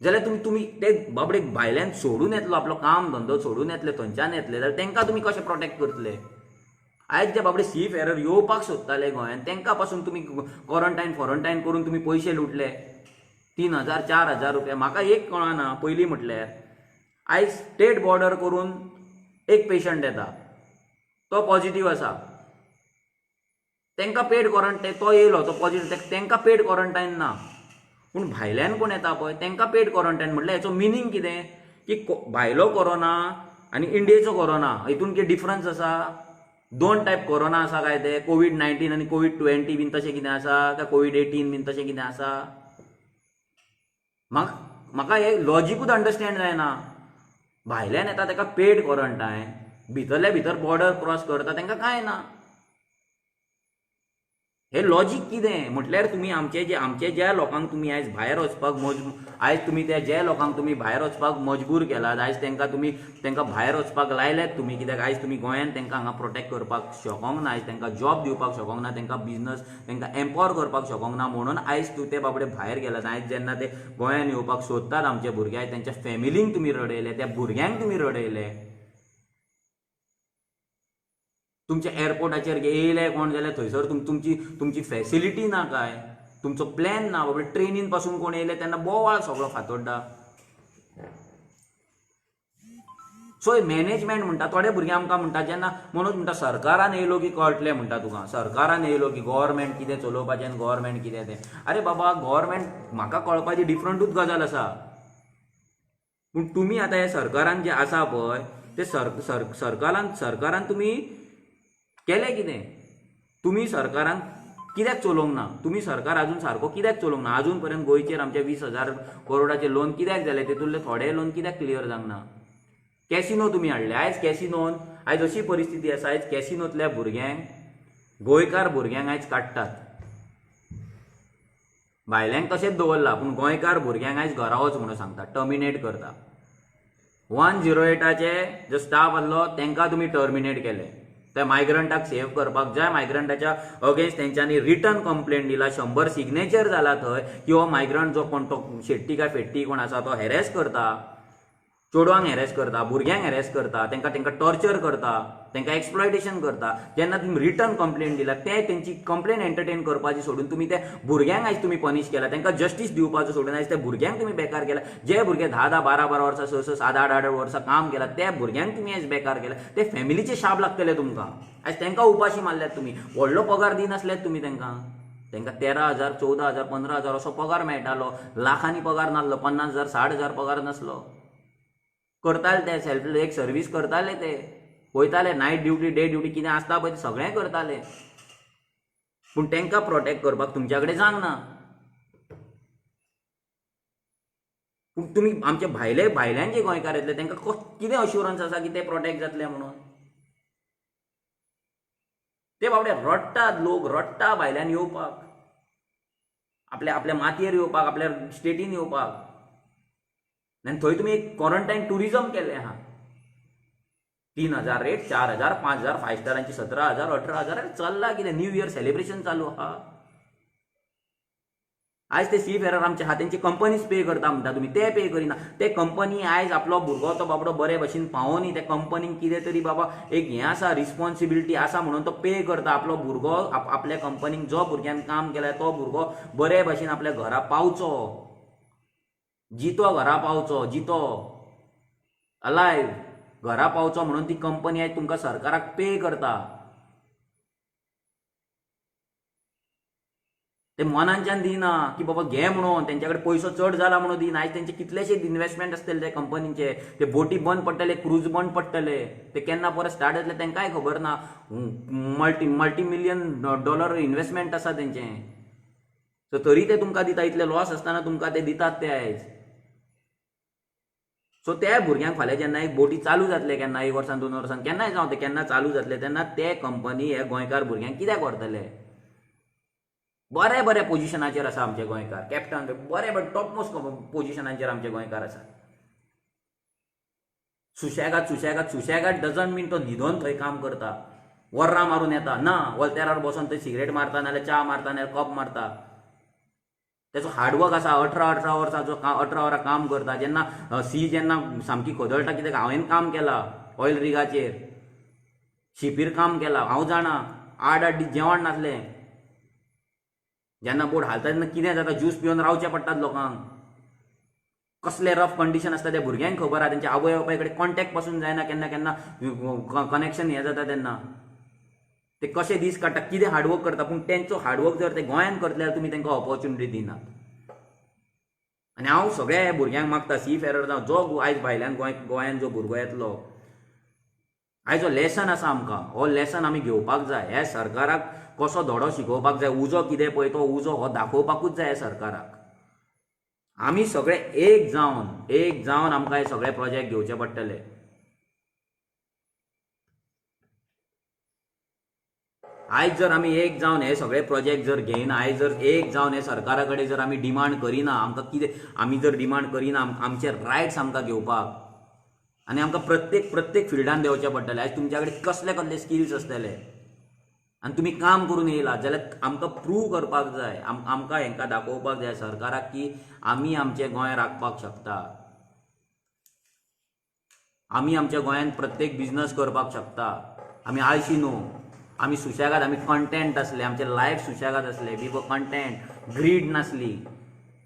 A: जाल्यार तुमी ते बाबडे भायल्यान सोडून येतलो आपलो काम धंदो सोडून येतले थंयच्यान येतले जाल्यार तांकां तुमी कशें प्रोटेक्ट करतले आयज जे बाबडे सी फेरर येवपाक सोदताले गोंयांत तांकां पासून तुमी क्वॉरंटायन करून तुमी पयशे लुटले 3,000 4,000 रुपया म्हाका एक कळना पयलीं म्हटल्यार आयज स्टेट बॉर्डर करून एक पेशंट येता तो पॉझिटिव्ह आसा तांकां पेड क्वॉरंटायन तो येयलो तो पॉझिटिव्ह तांकां पेड क्वॉरंटायन ना पूण भायल्यान कोण येता पळय तांकां पेड क्वॉरंटायन म्हटल्यार हेचो मिनींग कितें की भायलो कोरोना आनी इंडियेचो कोरोना हितून कितें डिफरन्स आसा 2 टायप कोरोना आसा काय ते COVID-19 आनी COVID-20 बीन तशें कितें आसा काय COVID-18 बीन तशें कितें आसा म्हाका हे लॉजिकूच अंडरस्टँड जायना भायल्यान येता ताका पेड क्वॉरंटायन भितरल्या भितर बॉर्डर क्रॉस करता तांकां कांय ना हे लॉजीक कितें म्हटल्यार तुमी आमचे ज्या लोकांक तुमी आयज भायर वचपाक आयज तुमी त्या ज्या लोकांक तुमी भायर वचपाक मजबूर केलात आयज तांकां भायर वचपाक लायल्यात तुमी कित्याक आयज तुमी गोंयांत तांकां हांगा प्रोटेक्ट करपाक शकोंक ना आयज तांकां जॉब दिवपाक शकोंक ना तांकां बिजनस तांकां एम्पॉवर करपाक शकोंक ना म्हणून आयज ते बाबडे भायर गेल्यात आयज जेन्ना ते गोंयांत येवपाक सोदतात आमचे भुरगे आयज तांच्या फॅमिलींक तुमी रडयले त्या भुरग्यांक तुमी रडयले तुमच्या एअरपोर्टाचेर येयले कोण जाल्यार थंयसर तुमची फॅसिलिटी ना काय तुमचो प्लॅन ना बाबा ट्रेनीन पासून कोण येयले तेन्ना बोवाळ सगळो फातोड्डा सो मॅनेजमेंट म्हणटा थोडे भुरगे आमकां म्हणटा जेन्ना मनोज म्हणटा सरकारान येयलो की कळटलें म्हणटा तुका सरकारान येयलो की गव्हर्मेंट कितें चलोवपाचें आनी गव्हर्मेंट कितें तें अरे बाबा गव्हर्मेंट म्हाका कळपाची डिफरंटूच गजाल आसा पूण तुमी आतां हे सरकारान जे आसा पळय ते सरकारान तुमी केलें कितें? तुमी सरकारान कित्याक चलोवंक ना? तुमी सरकार अजून सारको कित्याक चलोवंक ना? अजून पर्यंत गोंयचेर आमचे 20,000 करोडाचे लोन कित्याक जाले? तेतूंतले थोडे लोन कित्याक क्लियर जावंक ना? कॅसिनो तुमी हाडले. आयज कॅसिनोन आयज अशी परिस्थिती आसा, आयज कॅसिनोतल्या भुरग्यांक गोंयकार भुरग्यांक आयज काडटात. भायल्यांक तशेंच दवरला पूण गोंयकार भुरग्यांक आयज घरा वच म्हणून सांगता, टर्मिनेट करता. 108चे जो स्टाफ आसलो तांकां तुमी टर्मिनेट केले. त्या मायग्रंटाक सेव करपाक ज्या मायग्रंटाच्या अगेन्स्ट तेंच्यांनी रिटर्न कंप्लेंट दिला, 100 सिग्नेचर जाला थंय की हो मायग्रंट जो कोण तो शेट्टी काय फेट्टी कोण आसा तो हॅरेस करता, चेडवांक हॅरेस करता, भुरग्यांक हॅरेस करता, तांकां टॉर्चर करता, तांकां एक्सप्लॉयटेशन करता. जेन्ना तुमी रिटर्न कंप्लेंट दिला ते तेंची कंप्लेंट एंटरटेन करपाची सोडून तुमी त्या भुरग्यांक आयज तुमी पनीश केला, तांकां जस्टीस दिवपाचो सोडून आयज त्या भुरग्यांक तुमी बेकार केला. जे भुरगे 10-10, 12-12 वर्सां, 6-6, 7-8 वर्सां काम केला त्या भुरग्यांक तुमी आयज बेकार केला. ते फॅमिलीचे शाप लागतले तुमकां. आयज तांकां उपाशी मारल्यात तुमी. व्हडलो पगार दिनासल्यात तुमी तांकां 13,000, 14,000, 15,000 असो पगार मेळटालो. लाखांनी पगार नासलो, 50,000, 60,000 पगार नासलो. करताले ते सेल्फ एक सर्वीस करताले, ते वयताले नायट ड्युटी, डे ड्युटी कितें आसता पळय सगळें करताले. पूण तांकां प्रोटेक्ट करपाक तुमच्या कडेन जावंक ना. पूण तुमी आमचे भायल्यांचे गोंयकार येतले तांकां कितें अश्युरन्स आसा की ते प्रोटेक्ट जातले म्हणून? ते बाबडे रडटात, लोक रडटा भायल्यान येवपाक, आपल्या मातयेर येवपाक, आपल्या स्टेटीन येवपाक. आनी थंय तुमी एक क्वॉरंटायन टुरिजम केलें आहा. 3,000 रेट, 4,000, 5,000, 5 स्टारांची 17,000, 18,000 चल्ला कितें? न्यू इयर सेलिब्रेशन चालू आहा. आयज ते सी फेरर आमचे आहा तेंची कंपनीज पे करता म्हणटा तुमी, ते पे करिना. ते कंपनी आयज आपलो भुरगो तो बाबडो बरे भशेन पावोनी त्या कंपनीक कितें तरी बाबा एक हें आसा, रिस्पॉन्सिबिलिटी आसा म्हणून तो पे करता. आपलो भुरगो आपल्या कंपनीक जो भुरग्यान काम केलां तो भुरगो बरे भशेन आपल्या घरा पावचो, जितो घरा पावचो, जितो अलायव्ह घरा पावचो म्हणून ती कंपनी आयज तुमकां सरकाराक पे करता. ते मनांच्यान दिना की बाबा घे म्हणून, तेंच्या कडेन पयसो चड जाला म्हणून दिना. आयज तेंचे कितलेशेच इन्व्हेस्टमेंट आसतले त्या कंपनीचे. ते बोटी बंद पडटले, क्रूज बंद पडटले, ते केन्ना परत स्टार्ट जातले तांकांय खबर ना. मल्टी मिलियन डॉलर इन्व्हेस्टमेंट आसा तेंचे. सो तरी ते तुमकां दिता, इतले लॉस आसतना तुमकां ते दितात ते आयज. सो त्या भुरग्यांक फाल्यां जेन्ना एक बोटी चालू जातले, केन्ना 1 वर्सान 2 वर्सान केन्नाय जावं ते केन्ना चालू जातले, तेन्ना ते कंपनी हे गोंयकार भुरग्यांक कित्याक व्हरतले? बरे बरे पोजिशनाचेर आसा आमचे गोंयकार, कॅप्टन बरे बरे टॉप मोस्ट पोजिशनाचेर आमचे गोंयकार आसा. सुशेगाद डजंट मीन तो न्हिदोन थंय काम करता, वर्रां मारून येता ना, वॉल्तेरार बसून थंय सिगरेट मारता, नाल्यार च्या मारता, नाल्यार कप मारता. तेचो हार्डवर्क आसा. 18 वर्सांचो 18 वरां काम करता. जेन्ना सी जेन्ना सामकी खोदळटा, कित्याक हांवें काम केलां ऑयल रिगाचेर, शिपीर काम केलां, हांव जाणा. 8 दीस जेवण नासलें. जेन्ना बोट हालता तेन्ना कितें जाता, ज्यूस पिवन रावचें पडटात लोकांक. कसले रफ कंडिशन आसता त्या भुरग्यांक खबर आहा. तेंच्या आवय बापाय कडेन कॉन्टॅक्ट पासून जायना, केन्ना केन्ना कनेक्शन हें जाता तेन्ना. ते कशे दीस काडटा, कितें हार्डवर्क करता. पूण तेंचो हार्डवर्क जर ते गोंयांत करतले जाल्यार तुमी तांकां ऑपॉर्च्युनिटी दिनात. आनी हांव सगळ्या भुरग्यांक मागता, सी फेरर जावं जो आयज भायल्यान गोंयांत जो भुरगो येतलो, आयज हो लेसन आसा आमकां, हो लेसन आमी घेवपाक जाय. ह्या सरकाराक कसो धडो शिकोवपाक जाय. उजो कितें पळय तो उजो हो दाखोवपाकूच जाय सरकाराक. आमी सगळे एक जावन आमकां हे सगळे प्रोजेक्ट घेवचे पडटले. आयज जर आमी एक जावन हे सगळे प्रोजेक्ट जर घेयना, आयज जर एक जावन हे सरकारा कडेन जर आमी डिमांड करिना, आमकां कितें आमी जर डिमांड करिना आमचे रायट्स आमकां घेवपाक, आनी आमकां प्रत्येक फिल्डान देंवचें पडटलें. आयज तुमच्या कडेन कसले स्किल्स आसतले आनी तुमी काम करून येयला जाल्यार आमकां प्रूव करपाक जाय. आमकां हेंकां दाखोवपाक जाय सरकाराक की आमी आमचें गोंय राखपाक शकता. आमी आमच्या गोंयांत प्रत्येक बिजनस करपाक शकता. आमी आळशी न्हू, आमी सुशेगाद, आमी कंटेंट आसले, आमचें लायफ सुशेगाद आसलें. वी वर कंटेंट, ग्रीड नासली.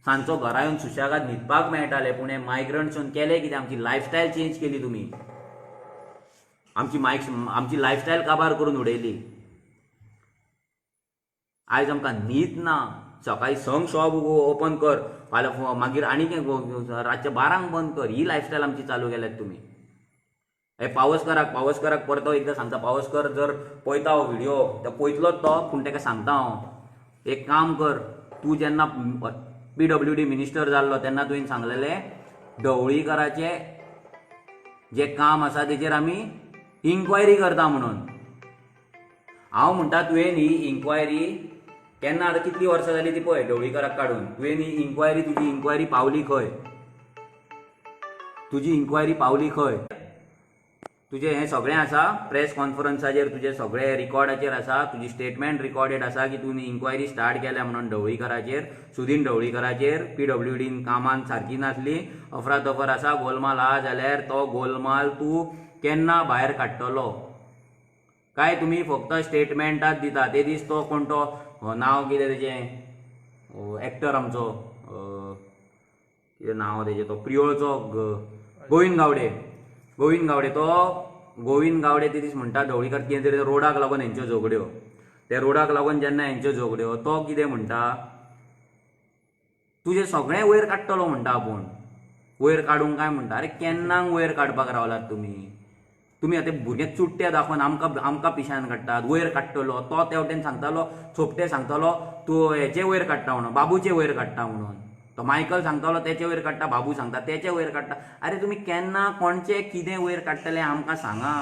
A: सांजचो घरा येवन सुशेगाद न्हिदपाक मेळटालें. पूण हे मायग्रंट्स येवन केलें कितें? आमची लायफस्टायल चेंज केली तुमी. आमची लायफस्टायल काबार करून उडयली. आयज आमकां न्हीद ना, सकाळी संक शॉप ओपन कर, फाल्यां मागीर आनी रातचे 12 बंद कर, ही लायफस्टायल आमची चालू केल्यात तुम्ही. हे पावसकराक परतो एकदां सांगता, पावसकर जर पळयता हो व्हिडिओ तर पळयतलोच तो, पूण ताका सांगता हांव, एक काम कर, तूं जेन्ना PWD मिनिस्टर जाल्लो तेन्ना तुवें सांगलेलें ढवळीकराचे जे काम आसा तेजेर आमी इन्क्वायरी करता म्हणून. हांव म्हणटा तुवें ही इन्क्वायरी केन्ना, आतां कितलीं वर्सां जालीं ती पळय ढवळीकराक काडून, तुवें ही इन्क्वायरी, तुजी इन्क्वायरी पावली खंय, तुजी इन्क्वायरी पावली खंय. तुजें हें सगळें आसा प्रेस कॉन्फरन्साचेर, तुजें सगळें रिकॉर्डाचेर आसा, तुजी स्टेटमेंट रिकॉर्डेड आसा की तुवें इन्क्वायरी स्टार्ट केल्या म्हणून ढवळीकराचेर, सुदीन ढवळीकराचेर. PWDन कामान सारकी नासली, अफरातफर आसा, गोलमाल आहा, जाल्यार तो गोलमाल तूं केन्ना भायर काडटलो काय तुमी फक्त स्टेटमेंटात दिता. ते दीस तो कोण तो नांव कितें तेजें एक्टर आमचो, कितें नांव तेजें, तो प्रियोळचो गोविंद गावडे, तो गोविंद गावडे ते दीस म्हणटा ढवळीकर कितें तरी रोडाक लागून हेंच्यो झगड्यो, त्या रोडाक लागून जेन्ना हेंच्यो झगड्यो, तो कितें म्हणटा, तुजें सगळें वयर काडटलो म्हणटा आपूण. वयर काडूंक काय म्हणटा, अरे केन्नाक वयर काडपाक रावलात तुमी आतां भुरग्यांक चुट्टे दाखोवन आमकां पिशान काडटात, वयर काडटलो. तो तेवटेन सांगतालो, चोपटे सांगतालो तूं हेचे वयर काडटा म्हणून, बाबूचे वयर काडटा म्हणून. तो मायकल सांगतालो तेचे वयर काडटा, बाबू सांगता तेचे वयर काडटा. अरे तुमी केन्ना कोणचे कितें वयर काडटले आमकां सांगा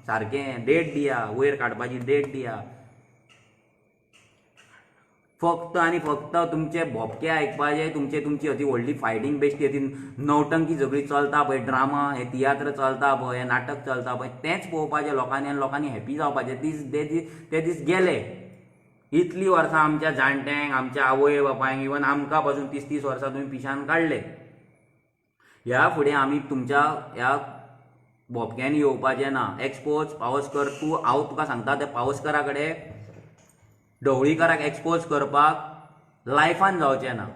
A: सारकें, डेट दिया, वयर काडपाची डेट दिया. फक्त आनी फक्त तुमचे भोपके आयकपाचे, तुमची अती व्हडली फायटींग बेश्टी, अती नवटंकी सगळी चलता पळय, ड्रामा, हे तियात्र चलता पळय, हे नाटक चलता पळय, तेंच पळोवपाचें लोकांनी आनी लोकांनी हॅपी जावपाचें. ते दीस गेले. इतलीं वर्सां आमच्या जाणट्यांक, आमच्या आवय बापायक, इवन आमकां पासून 30 वर्सां तुमी पिशान काडले. ह्या फुडें आमी तुमच्या ह्या भोपक्यांनी येवपाचें ना. एक्सपोज पावसकर, हांव तुका सांगता, त्या पावसकरा कडेन ढवळीकराक एक्सपोज करपाक लायफान जावचें ना.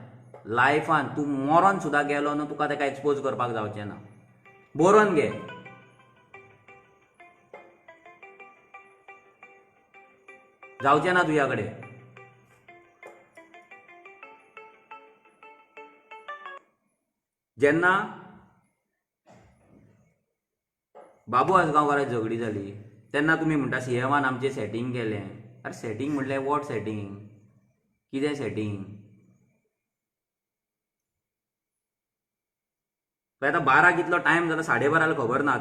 A: लायफान तूं मरोन सुद्दां गेलो न्हू, तुका ताका एक्सपोज करपाक जावचें ना. बरोवन घे. जावचें ना तुज्या कडेन. जेन्ना बाबू आसगांवकाराची झगडी जाली तेन्ना तुमी म्हणटा CMन आमचें सेटींग केलें. अरे सेटींग म्हणल्यार वॉट सेटींग, कितें सेटींग? आतां 12 कितलो टायम जालो, 12:30 खबर ना,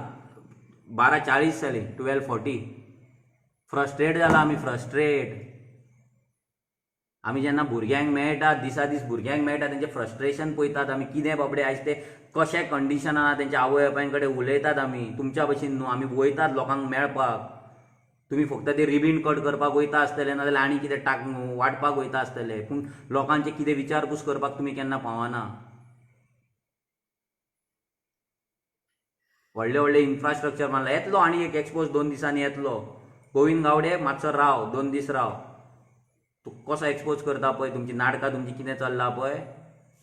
A: 12:40 जाली, 12:40. फ्रस्ट्रेट जाला आमी, आमी जेन्ना भुरग्यांक मेळटा, दिसा दीस भुरग्यांक मेळटा, तेंचें फ्रस्ट्रेशन पळयतात आमी, कितें बाबडे आयज ते कशे कंडिशनान तेंच्या आवय बापाय कडेन उलयतात आमी. तुमच्या भशेन न्हू, आमी वयतात लोकांक मेळपाक. तुमी फक्त ते रिबीन कट करपाक वयता आसतले, नाजाल्यार आनी कितें वाटपाक वयता आसतले, पूण लोकांचे कितें विचारपूस करपाक तुमी केन्ना पावना. व्हडले इन्फ्रास्ट्रक्चर मारला. येतलो आनी एक एक्सपोज 2 दिसांनी येतलो. गोविंद गावडे मातसो राव, 2 दीस राव. तूं कसो एक्सपोज करता पळय, तुमची नाटकां तुमची कितें चल्लां पळय,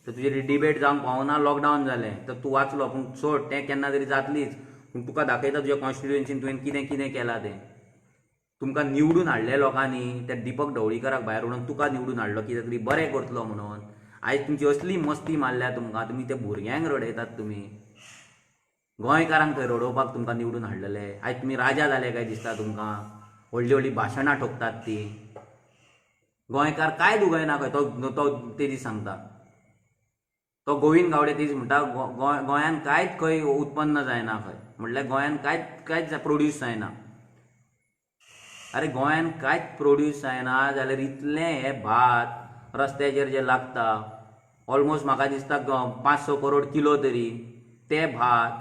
A: तर तुजी डिबेट जावंक पावना, लॉकडावन जालें, तर तूं वाचलो. पूण सोड, तें केन्ना तरी जातलीच. पूण तुका दाखयता तुज्या कॉन्स्टिट्युएन्सीन तुवें कितें कितें केलां तें. तुमकां निवडून हाडले लोकांनी, त्या दिपक ढवळीकराक भायर उडोवन तुका निवडून हाडलो कितें तरी बरें करतलो म्हणून. आयज तुमची असली मस्ती मारल्या तुमकां, तुमी ते भुरग्यांक रडयतात. तुमी गोंयकारांक थंय रडोवपाक तुमकां निवडून हाडलेले. आयज तुमी राजा जाले काय दिसता तुमकां. व्हडली भाशणां ठोकतात ती. गोंयकार काय दुगयना खंय, तो ते दीस सांगता. तो गोविंद गावडे ते दीस म्हणटा गोंयान कांयच खंय उत्पन्न जायना खंय, म्हणल्यार गोंयान कांयच प्रोड्यूस जायना. अरे गोंयान कांयच प्रोड्यूस जायना जाल्यार इतलें हे भात रस्त्याचेर जे लागता, ऑलमोस्ट म्हाका दिसता 500 करोड किलो तरी, ते भात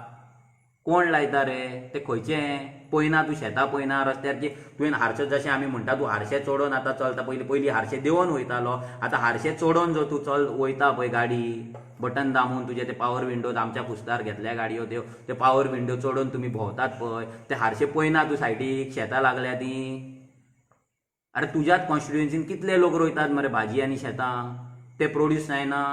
A: कोण लायता रे? ते खंयचें पयना, तूं शेतां पयना, रस्त्यार तुवें हारशे जशें आमी म्हणटा, तूं हारशे चडोवन आतां चलता. पयलीं हारशे देंवन वयतालो, आतां हारशे चडोवन जो तूं वयता पळय गाडी, बटन दामून तुजे ते पावर विंडो, आमच्या कुस्तार घेतल्या गाडयो त्यो, ते पावर विंडो चडोवन तुमी भोंवतात पळय, ते हारशे पयना तूं सायडीक, शेतां लागल्या तीं. अरे तुज्याच कॉन्स्टिट्युएन्सीन कितले लोक रोयतात मरे भाजी आनी शेतां, ते प्रोड्यूस जायना.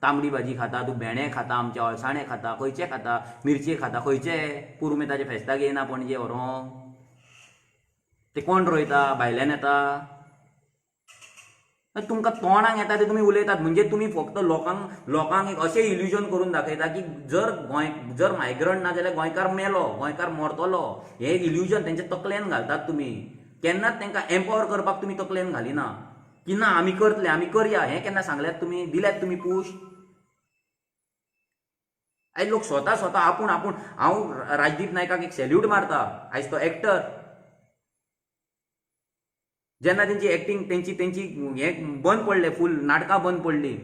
A: तांबडी भाजी खाता, तूं भेंडे खाता, आमचे अळसाणे खाता, खंयचे खाता, मिरची खाता, खंयचे पुरुमेताचे फेस्ताक येना पणजे व्हरोंक. ते कोण रोयता? भायल्यान येता. तुमकां तोंडाक येता ते तुम्ही उलयतात म्हणजे तुम्ही फक्त लोकांक एक अशें इल्युजन करून दाखयता की जर मायग्रंट ना जाल्यार गोंयकार मेलो, गोंयकार मरतलो, हें एक इल्युजन तेंच्या तकलेन घालतात तुमी. केन्नाच तांकां एम्पावर करपाक तुमी तकलेन घालिना की ना आमी करतले, आमी करया, हें केन्ना सांगल्यात तुमी, दिल्यात तुमी पूश? आयज लोक स्वता आपूण हांव राजदीप नायकाक एक सॅल्यूट मारता. आयज तो एक्टर, जेन्ना तेंची एक्टिंग तेंची हें बंद पडलें, फूल नाटकां बंद पडलीं,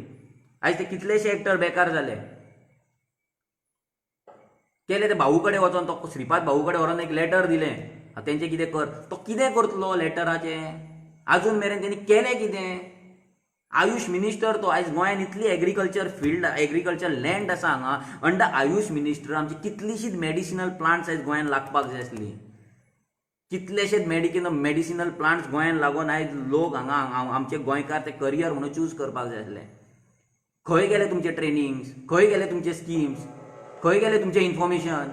A: आयज ते कितलेशे एक्टर बेकार जाले. केले ते भाऊ कडेन वचोन, तो श्रीपाद भाऊ कडेन व्हरोन एक लेटर दिलें, तेंचें कितें कर. तो कितें करतलो लेटराचें? आजून मेरेन तेणी केलें कितें? आयुश मिनिस्टर तो. आयज गोंयांत इतली एग्रीकल्चर लँड आसा हांगा, अंडर आयुश मिनिस्टर आमची कितलीशीच मेडिसिनल प्लांट्स आयज गोंयांत लागपाक जाय आसली. कितलेशेच मेडिसिनल प्लांट्स गोंयांत लागून आयज लोक हांगा आमचे गोंयकार ते करियर म्हणून चूज करपाक जाय आसले. खंय गेले तुमचे ट्रेनिंग्स? खंय गेले तुमचे स्किम्स? खंय गेले तुमचे इन्फॉर्मेशन?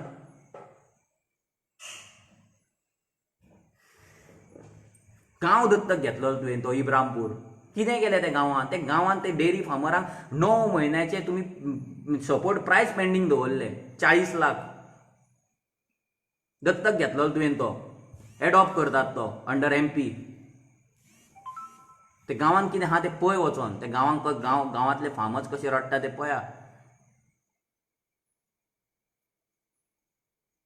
A: गांव दत्तक घेतलो तुवें तो इब्रामपूर, कितें केलें त्या गांवांत? त्या गांवांत ते डेअरी फार्मरांक 9 म्हयन्याचे तुमी सपोर्ट प्रायस पेंडींग दवरले, 40 लाख. दत्तक घेतलो तुवें तो, एडॉप्ट करतात तो अंडर MP. ते गांवांत कितें आहा तें पळय वचोन, ते गांवांतले फार्मर्स कशे रडटा ते पळया.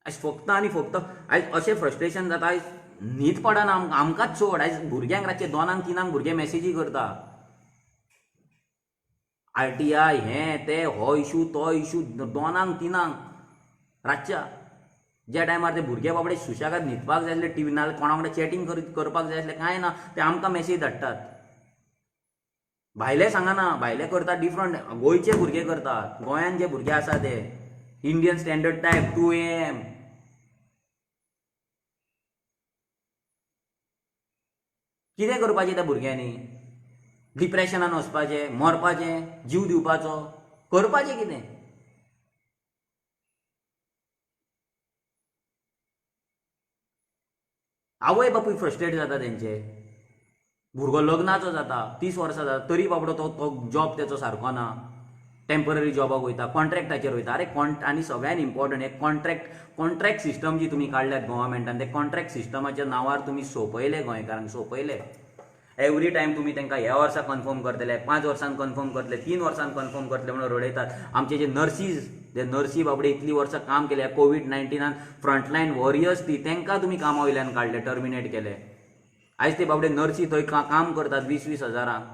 A: आयज फक्त आनी फक्त आयज अशें फ्रस्ट्रेशन जाता, आयज न्हीद पडना आमकांच सोड. आयज भुरग्यांक रातचे 2-3 भुरगे मॅसेजी करता, RTI हें तें, हो इशू तो इशू, 2-3 रातच्या. ज्या टायमार ते भुरगे बाबडे सुशेगाद न्हिदपाक जाय आसले, टीव्ही नाल्यार कोणा वांगडा चॅटिंग करपाक जाय आसलें, कांय ना, ते आमकां मॅसेज धाडटात. भायले सांगना, भायले करतात डिफरंट, गोंयचे भुरगे करतात. गोंयांत जे भुरगे आसा ते इंडियन स्टँडर्ड टायप 2 AM. कितें करपाचें त्या भुरग्यांनी? डिप्रेशनान वचपाचें, मरपाचें, जीव दिवपाचो, करपाचें कितें? आवय बापूय फ्रस्ट्रेट जाता तेंचे. भुरगो लग्नाचो जाता, 30 वर्सां जाता, तरी बाबडो तो जॉब तेचो सारको ना, टेम्पररी जॉबाक वयता, कॉन्ट्रॅक्टाचेर वयता. अरे आनी सगळ्यान इम्पॉर्टंट एक कॉन्ट्रॅक्ट सिस्टम जी तुमी काडल्यात गव्हर्मेंटान, ते कॉन्ट्रॅक्ट सिस्टमाच्या नांवार तुमी सोंपयले गोंयकारांक, सोंपयले. एवरी टायम तुमी तांकां ह्या वर्सा कन्फर्म करतले, 5 वर्सान कन्फर्म करतले, 3 वर्सान कन्फर्म करतले म्हणून रडयतात. आमचे जे नर्सी बाबडे इतली वर्सां काम केल्या कोविड-19 फ्रंटलायन वॉरियर्स तांकां तुमी कामा वयल्यान काडले, टर्मिनेट केले. आयज ते बाबडे नर्सी थंय काम करतात 20-20 हजारांक.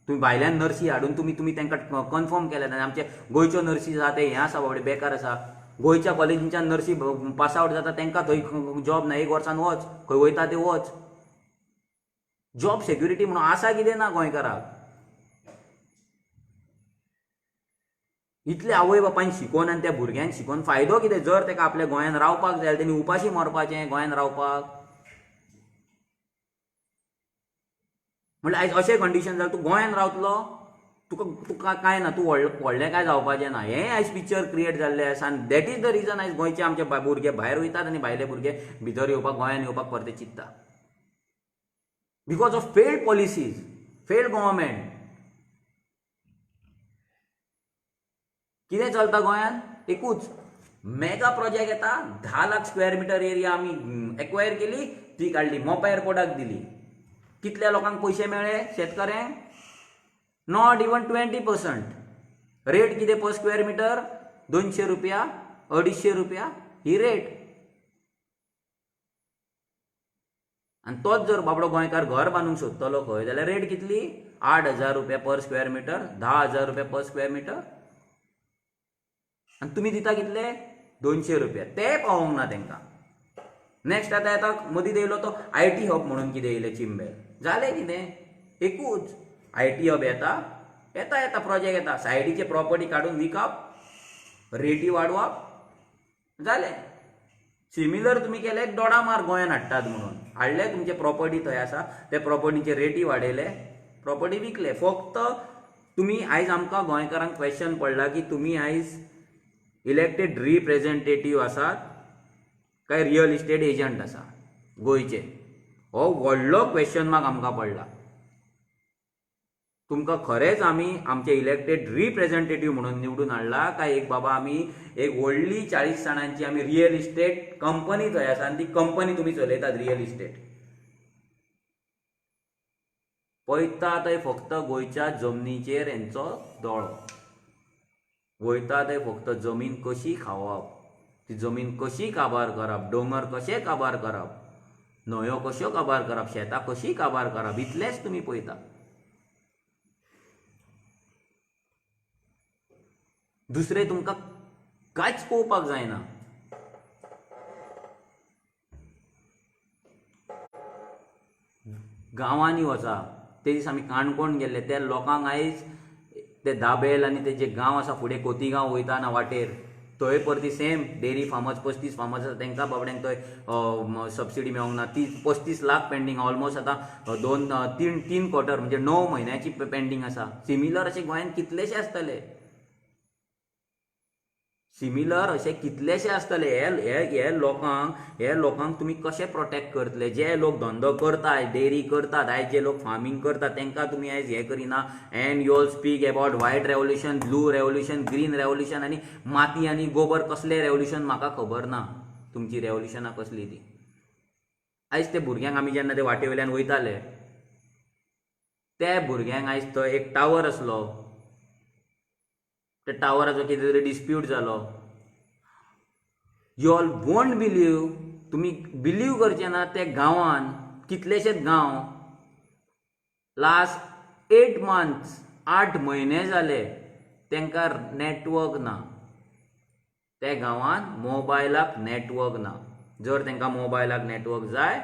A: तुम्ही भायल्यान नर्सी हाडून तुम्ही तांकां कन्फर्म केल्यात. आनी आमचे गोंयच्यो नर्सी आसा ते हें आसा बाबडे बेकार आसा. गोंयच्या कॉलेजींच्यान नर्सी पास आवट जाता, तांकां थंय जॉब ना, 1 वर्सान वच, खंय वयता ते वच. जॉब सेक्युरिटी म्हणून आसा कितें ना गोंयकाराक? इतले आवय बापायन शिकोवन आनी त्या भुरग्यांक शिकोवन फायदो कितें? जर ताका आपल्या गोंयांत रावपाक जाय तेणी उपाशी मरपाचें गोंयांत रावपाक. म्हणल्यार आयज अशें कंडिशन जालें, तूं गोंयांत रावतलो, तुका कांय ना, तूं व्हडलें कांय जावपाचें ना. हें आयज पिक्चर क्रिएट जाल्लें आसा. आनी दॅट इज द रिजन आयज गोंयचे आमचे भुरगे भायर वयतात आनी भायले भुरगे भितर येवपाक, गोंयांत येवपाक परते चिंतता. Because of failed policies, failed government. कितें चलता गोंयांत? एकूच मेगा प्रोजेक्ट येता, 10 लाख स्क्वेअर मिटर एरिया आमी एक्वायर केली, ती काडली, मोपा एअरपोर्टाक दिली. कितल्या लोकांक पयशे मेळ्ळे? शेतकऱ्यांक नॉट इवन 20%. रेट कितें पर स्क्वेअर मिटर? 200 रुपया, 250 रुपया ही रेट. आनी तोच जर बाबडो गोंयकार घर बांदूंक सोदतलो खंय, जाल्यार रेट कितली? 8,000 रुपया पर स्क्वेअर मिटर, 10,000 रुपया पर स्क्वेअर मिटर. आनी तुमी दिता कितले? 200 रुपया. ते पावोंक ना तांकां. नेक्स्ट आतां येता मदीं येयलो तो IT हब म्हणून कितें येयलें चिंबे. जालें कितें? एकूच IT हब येता प्रोजेक्ट येता, सायडीचे प्रॉपर्टी काडून विकप, रेटी वाडोवप, जालें. सिमिलर तुमी केलें दोडामार गोंयांत हाडटात म्हणून. हाडले तुमचे प्रॉपर्टी थंय आसा, ते प्रॉपर्टीचे रेटी वाडयले, प्रॉपर्टी विकले. फक्त तुमी आयज आमकां गोंयकारांक क्वेश्चन पडला की तुमी आयज इलेक्टेड रिप्रेझेंटेटिव्ह आसात काय रियल इस्टेट एजंट आसा गोंयचे? हो व्हडलो क्वेश्चन मार्क आमकां पडला. तुमकां खरेंच आमी आमचे इलेक्टेड रिप्रेझेंटेटिव्ह म्हणून निवडून हाडला काय एक बाबा आमी एक व्हडली 40 जाणांची आमी रियल इस्टेट कंपनी थंय आसा आनी ती कंपनी तुमी चलयतात रियल इस्टेट पळयता थंय फक्त गोंयच्या जमनीचेर हेंचो दोळो वयता थंय फक्त जमीन कशी खावप ती जमीन कशी काबार करप दोंगर कशे काबार करप न्हंयो कश्यो काबार करप शेतां कशी काबार करप इतलेंच तुमी पळयता दुसरें तुमकां कांयच पळोवपाक जायना गांवांनी वचा ते दीस आमी काणकोण गेल्ले त्या लोकांक आयज ते दाबेल आनी ते जे गांव आसा फुडें खोतीगांव वयताना वाटेर थंय परती सेम डेरी फार्मर्स 35 फार्मर्स आसा तांकां बाबड्यांक थंय सबसिडी मेळोंक ना ती 35 लाख पेंडींग ऑलमोस्ट आतां तीन क्वॉर्टर म्हणजे 9 म्हयन्याची पेंडींग आसा सिमिलर अशे गोंयांत कितलेशे आसतले सिमिलर अशे कितलेशे आसतले हे लोकांक तुमी कशे प्रोटेक्ट करतले जे लोक धंदो करतात डेरी करतात आयज जे लोक फार्मिंग करतात तांकां तुमी आयज हे करिना and you all speak about white revolution blue revolution green revolution आनी माती आनी गोबर कसले रेवल्युशन म्हाका खबर ना तुमची रेवल्युशनां कसली ती आयज ते भुरग्यांक आमी जेन्ना ते वाटे वयल्यान वयताले त्या भुरग्यांक आयज थंय एक टावर आसलो त्या टावराचो कितें तरी डिस्प्यूट जालो यू ऑल वोंट बिलीव तुमी बिलीव करचे ना ते गांवांत कितलेशेच गांव लास्ट 8 मंथ्स 8 म्हयने जाले तांकां नेटवर्क ना त्या गांवांत मोबायलाक नेटवर्क ना जर तांकां मोबायलाक नेटवर्क जाय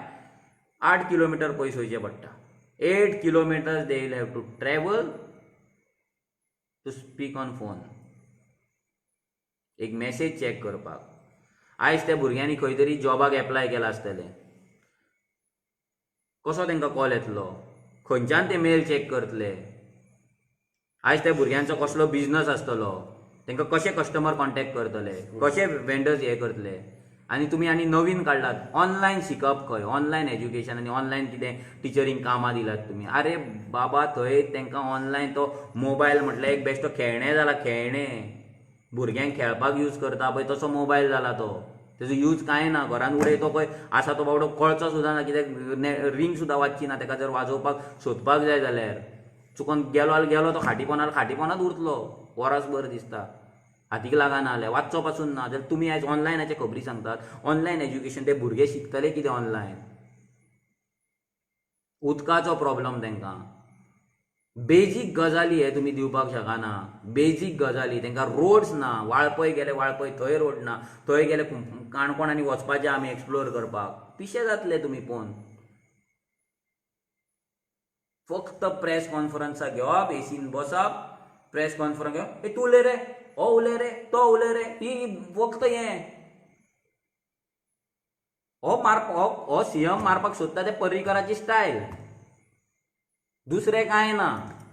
A: 8 किलोमिटर पयस वयचें पडटा 8 kilometres they will have to travel to speak on phone एक मेसेज चॅक करपाक आयज त्या भुरग्यांनी खंय तरी जॉबाक एप्लाय केला आसतले कसो तांकां कॉल येतलो खंयच्यान ते मेल चॅक करतले आयज त्या भुरग्यांचो कसलो बिझनस आसतलो तांकां कशे कस्टमर कॉन्टॅक्ट करतले कशे वेंडर्स हे करतले आनी नवीन काडलात ऑनलायन शिकप खंय ऑनलायन एज्युकेशन आनी ऑनलायन कितें टिचरींग कामां दिलात तुमी आरे बाबा थंय तांकां ऑनलायन तो मोबायल म्हटल्यार एक बेश्टो खेळणें जाला खेळणें भुरग्यांक खेळपाक यूज करता पळय तसो मोबायल जाला तो तेजो यूज कांय ना घरान उडय तो पळय आसा तो बाबडो कळचो सुद्दां ना कित्याक रिंग सुद्दां वाजची ना ताका जर वाजोवपाक सोदपाक जाय जाल्यार चुकोन गेलो तो खाटीपोनात उरतलो वरसभर दिसता हातीक लागना जाल्यार वाचचो पासून ना जाल्यार तुमी आयज ऑनलायनाचे खबरी सांगतात ऑनलायन एज्युकेशन ते भुरगे शिकतले कितें ऑनलायन उदकाचो प्रॉब्लम तांकां बेजीक गजाली हे तुमी दिवपाक शकना बेजीक गजाली तांकां रोड्स ना वाळपय गेले वाळपय थंय रोड ना थंय गेले काणकोण आनी वचपाचें आमी एक्सप्लोर करपाक पिशे जातले तुमी पळोवन फक्त प्रेस कॉन्फरन्सा घेवप एसीन बसप प्रेस कॉन्फरन्स घेवप तूं उलय रे हो उलय रे तो उलय रे ही फक्त हें हो सीएम मारपाक सोदता ते पर्रीकराची स्टायल दुसरें कांय ना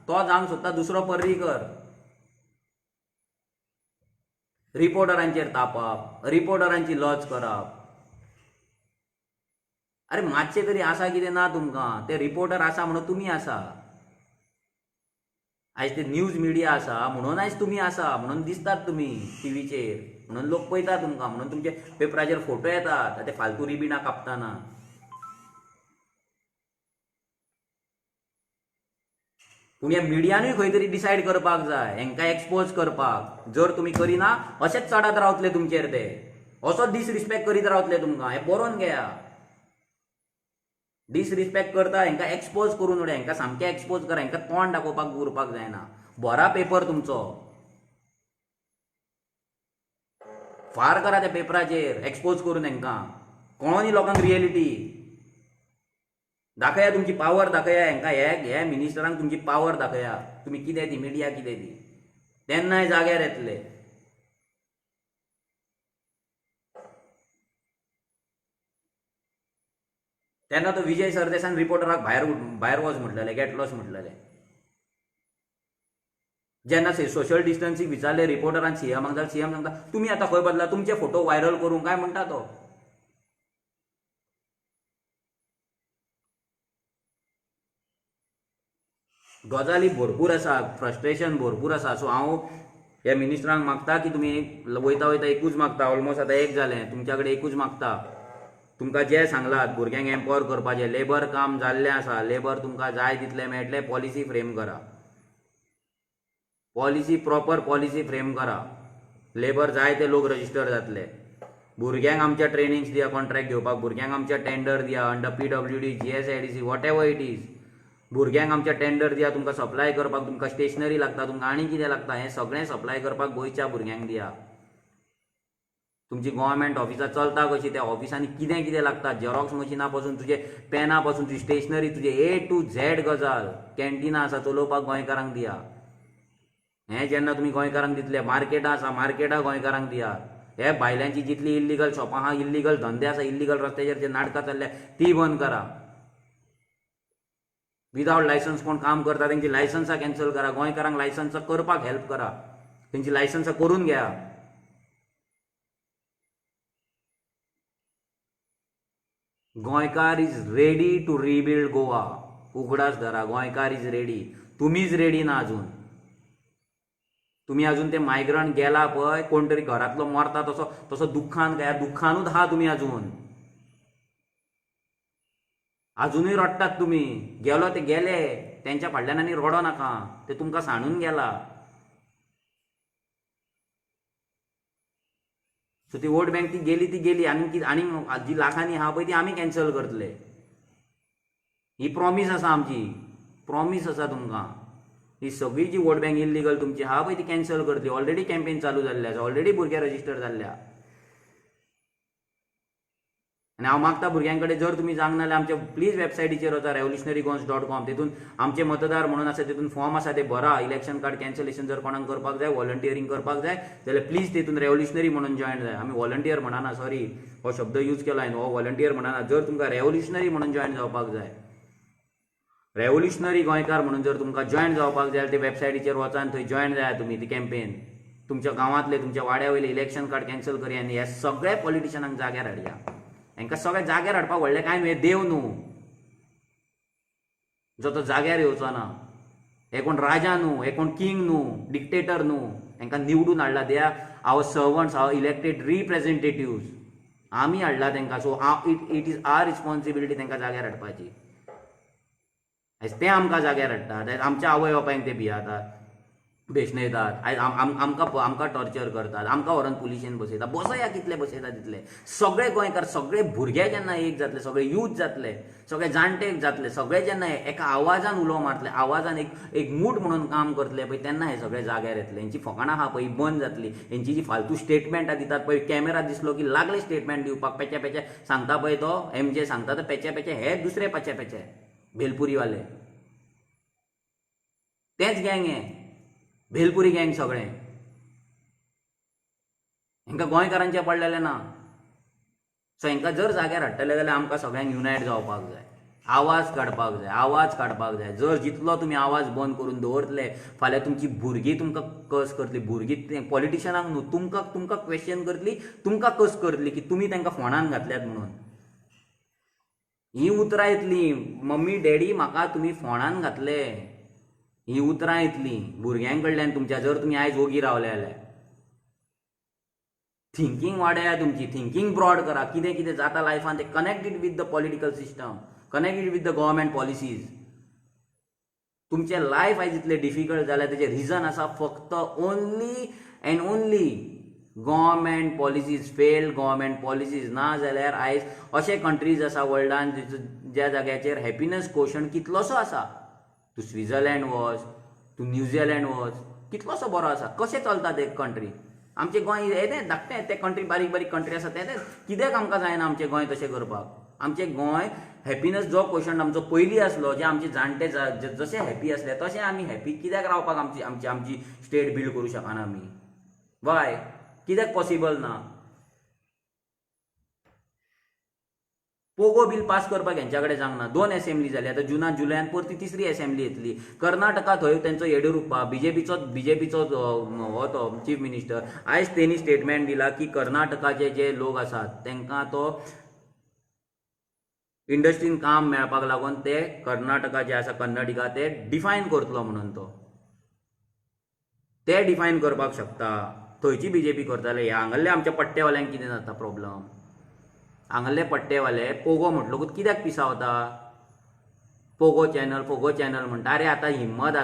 A: तो जावंक सोदता दुसरो पर्रीकर रिपोर्टरांचेर तापप रिपोर्टरांची लज करप अरे मातशें तरी आसा कितें ना तुमकां ते रिपोर्टर आसा म्हणून तुमी आसा आयज ते न्यूज मिडिया आसा म्हणून आयज तुमी आसा म्हणून दिसतात तुमी टीव्हीचेर म्हणून लोक पळयता तुमकां म्हणून तुमचे पेपराचेर फोटो येतात ते फालतू रिबिनां कापतना पूण ह्या मिडियानूय खंय तरी डिसायड करपाक जाय हेंकां एक्सपोज करपाक जर तुमी करिना अशेंच चडत रावतले तुमचेर ते असोच डिसरिस्पेक्ट करीत रावतले तुमकां हें बरोवन घेया डिसरिस्पेक्ट करता हेंकां एक्सपोज करून उडय हेंकां सामकें एक्सपोज करा हेंकां तोंड दाखोवपाक उरपाक जायना बरा पेपर तुमचो फार करा त्या पेपराचेर एक्सपोज करून हेंकां कळोनी लोकांक रियलिटी दाखया तुमची पावर दाखया हेंकां हे मिनिस्टरांक तुमची पावर दाखया तुमी कितें ती मिडिया कितें ती तेन्नाय जाग्यार येतले तेन्ना तो विजय सरदेसान रिपोर्टराक भायर वच म्हटलेले गेट लॉस म्हटलेले जेन्ना सोशल डिस्टन्सींग विचारले रिपोर्टरान सीएमाक जाल्यार सीएम सांगता तुमी आतां खंय बदला तुमचे फोटो व्हायरल करूं काय म्हणटा तो गजाली भरपूर आसा, फ्रस्ट्रेशन भरपूर आसा. सो हांव ह्या मिनिस्टरांक मागता की तुमी वयता वयता एकूच मागता, ऑलमोस्ट आतां एक जालें, तुमच्या कडेन एकूच मागता. तुमकां जें सांगलां भुरग्यांक एम्पावर करपाचें, लेबर काम जाल्लें आसा, लेबर तुमकां जाय तितले मेळटले, पॉलिसी फ्रेम करा, पॉलिसी प्रॉपर पॉलिसी फ्रेम करा. लेबर जाय ते लोक रजिस्टर जातले. भुरग्यांक आमच्या ट्रेनिंग्स दिया, कॉन्ट्रॅक्ट घेवपाक भुरग्यांक आमच्या टेंडर दिया, under PWD, GSIDC, whatever it is. भुरग्यांक आमच्या टेंडर दिया, तुमकां सप्लाय करपाक, तुमकां स्टेशनरी लागता, तुमकां आनी कितें लागता हें सगळें सप्लाय करपाक गोंयच्या भुरग्यांक दिया. तुमची गव्हर्मेंट ऑफिसां चलता कशी, त्या ऑफिसांनी कितें कितें लागता, झेरॉक्स मशिना पासून तुजे पेना पासून तुजी स्टेशनरी, तुजे A to Z गजाल, कॅन्टिनां आसा चलोवपाक गोंयकारांक दिया. हें जेन्ना तुमी गोंयकारांक दितले, मार्केटां आसा मार्केटां गोंयकारांक दिया. हे भायल्यांची जितली इल्लिगल शॉपां आहा, इल्लिगल धंदे आसा, इल्लिगल रस्त्याचेर जे नाटकां चल्ल्या ती बंद करा. विदाउट लायसन्स कोण काम करता तेंची लायसन्सां कॅन्सल करा. गोंयकारांक लायसन्सां करपाक हेल्प करा, तेंची लायसन्सां करून घ्या. Goenkar is ready to rebuild Goa. उगडास धरा, गोंयकार इज रेडी. तुमीच रेडी ना अजून. तुम्ही अजून ते मायग्रंट गेला पळय, कोण तरी घरातलो मरता तसो तसो दुख्खान काय दुख्खानूच आहा तुम्ही अजूनही रडटात तुम्ही. गेलो ते गेले, त्यांच्या फाटल्यान आनी रडो नाका, ते तुमकां सांडून गेला. सो ती वोट बँक ती गेली आनी जी लाखांनी आहा पळय ती आमी कॅन्सल करतले. ही प्रॉमिस आसा आमची, प्रॉमिस आसा तुमकां. ही सगळी जी वोट बँक इल्लिगल तुमची आहा पळय ती कॅन्सल करतली. ऑलरेडी कॅम्पेन चालू जाल्ले आसा, ऑलरेडी भुरगे रजिस्टर जाल्ल्या. आनी हांव मागता भुरग्यां कडेन, जर तुमी जावंक नाल्यार आमच्या प्लीज वेबसायटीचेर वचा, revolutionarygoans.com. तेतून आमचे मतदार म्हणून आसा, तेतून फॉर्म आसा ते भरा. इलेक्शन कार्ड कॅन्सलेशन जर कोणाक करपाक जाय, व्हॉलंटियरींग करपाक जाय जाल्यार प्लीज तेतून रेव्होल्युशनरी म्हणून जॉयन जाय. आमी व्हॉलंटियर म्हणना, सॉरी हो शब्द यूज केला हांवें, हो व्हॉलंटियर म्हणना. जर तुमकां रेव्होल्युशनरी म्हणून जॉयन जावपाक जाय, रेव्होल्युशनरी गोंयकार म्हणून जर तुमकां जॉयन जावपाक जाय, ते वेबसायटीचेर वचा आनी थंय जॉयन जाय तुमी. ती कॅम्पेन तुमच्या गांवांतले, तुमच्या वाड्या वयले इलेक्शन कार्ड कॅन्सल करया आनी ह्या सगळ्या पॉलिटिशनांक जाग्यार हाडया. हांकां सगळ्या जाग्यार हाडपाक व्हडलें कांय न्हू, हे देव न्हू जो तो जाग्यार येवचो ना. हे कोण राजा न्हू, हे कोण किंग न्हू, डिक्टेटर न्हू. हांकां निवडून हाडला. They are our servants, our elected representatives. आमी हाडला तांकां. So it is our responsibility तांकां जाग्यार हाडपाची. आयज ते आमकां जाग्यार हाडटात, आयज आमच्या आवय बापायक ते भियातात, भेसणयतात. आयज आमकां टॉर्चर करतात, आमकां व्हरून पुलिशेन बसयता. बसया कितले बसयता तितले. सगळे गोंयकार, सगळे भुरगे जेन्ना एक जातले, सगळे यूथ जातले, सगळे जाणटे जातले, सगळे जेन्ना एका आवाजान उलो मारतले, आवाजान एक मूठ म्हणून काम करतले पळय, तेन्ना हे सगळे जाग्यार येतले. हेंची फकाणां आहा पळय बंद जातली. हेंची जी फालतू स्टेटमेंटां दितात पळय, कॅमेरा दिसलो की लागले स्टेटमेंट दिवपाक, पेचे पेचे सांगता पळय तो MJ सांगता ते पेचे पेचे, हे दुसरे पेचे पेचे भेलपुरीवाले. तेच गँग हे भेलपुरी गँग सगळे. हांकां गोंयकारांचे पडलेले ना. सो हांकां जर जाग्यार हाडटले जाल्यार आमकां सगळ्यांक युनायट जावपाक जाय, आवाज काडपाक जाय, आवाज काडपाक जाय. जर जितलो तुमी आवाज बंद करून दवरतले, फाल्यां तुमची भुरगीं तुमकां कस करतली. भुरगीं पॉलिटिशनाक न्हू, तुमकां क्वेश्चन करतली, तुमकां कस करतली की तुमी तांकां फोंडान घातल्यात म्हणून. ही उतरां येतली, मम्मी डॅडी म्हाका तुमी फोंडान घातले, ही उतरां येतली भुरग्यां कडल्यान तुमच्या. जर तुमी आयज ओगी रावले जाल्यार थिंकींग वाडया तुमची, थिंकींग ब्रॉड करा. कितें कितें जाता लायफान ते connected with the political system, connected with the government policies. तुमचें लायफ आयज इतलें डिफिकल्ट जाल्यार तेजें रिजन आसा फक्त only end only government policies, failed government policies. ना जाल्यार आयज अशे कंट्रीज आसा वर्ल्डान ज्या जाग्याचेर हॅपिनस कोशंट कितलोसो आसा. तूं स्विझर्लंड वच, तूं न्यूझिलंड वच, कितलोसो बरो आसा. कशें चलता ते कंट्री. आमचें गोंय येतें धाकटें, ते कंट्री बारीक बारीक कंट्री आसा ते कित्याक आमकां जायना आमचें गोंय तशें करपाक. आमचें गोंय हॅपिनस जो क्वेश्चन आमचो पयलीं आसलो, जे आमचे जाणटे जशे हॅपी आसले तशें आमी हॅपी कित्याक रावपाक आमची स्टेट बिल्ड करूं शकना आमी. वाय कित्याक पॉसिबल ना. पोगो बिल पास करपाक हेंच्या कडेन जावंक ना. 2 असेंब्ली जाली, आतां जुनान जुलयान परती 3री असेंब्ली येतली. कर्नाटका थंय तेंचो येडियुरप्पा बीजेपीचो हो तो चीफ मिनिस्टर, आयज तेणी स्टेटमेंट दिला की कर्नाटकाचे जे लोक आसात तांकां तो इंडस्ट्रीन काम मेळपाक लागून ते कर्नाटका जे आसा कन्नडिका ते डिफायन करतलो म्हणून ते डिफायन करपाक शकता. थंयची बीजेपी करताले. हांगल्ले आमच्या पट्टेवाल्यांक कितें जाता प्रॉब्लम? हांगल्ले पट्टेवाले पोगो म्हटलो कित्याक पिसावता? पोगो चॅनल म्हणटा. अरे आतां हिम्मत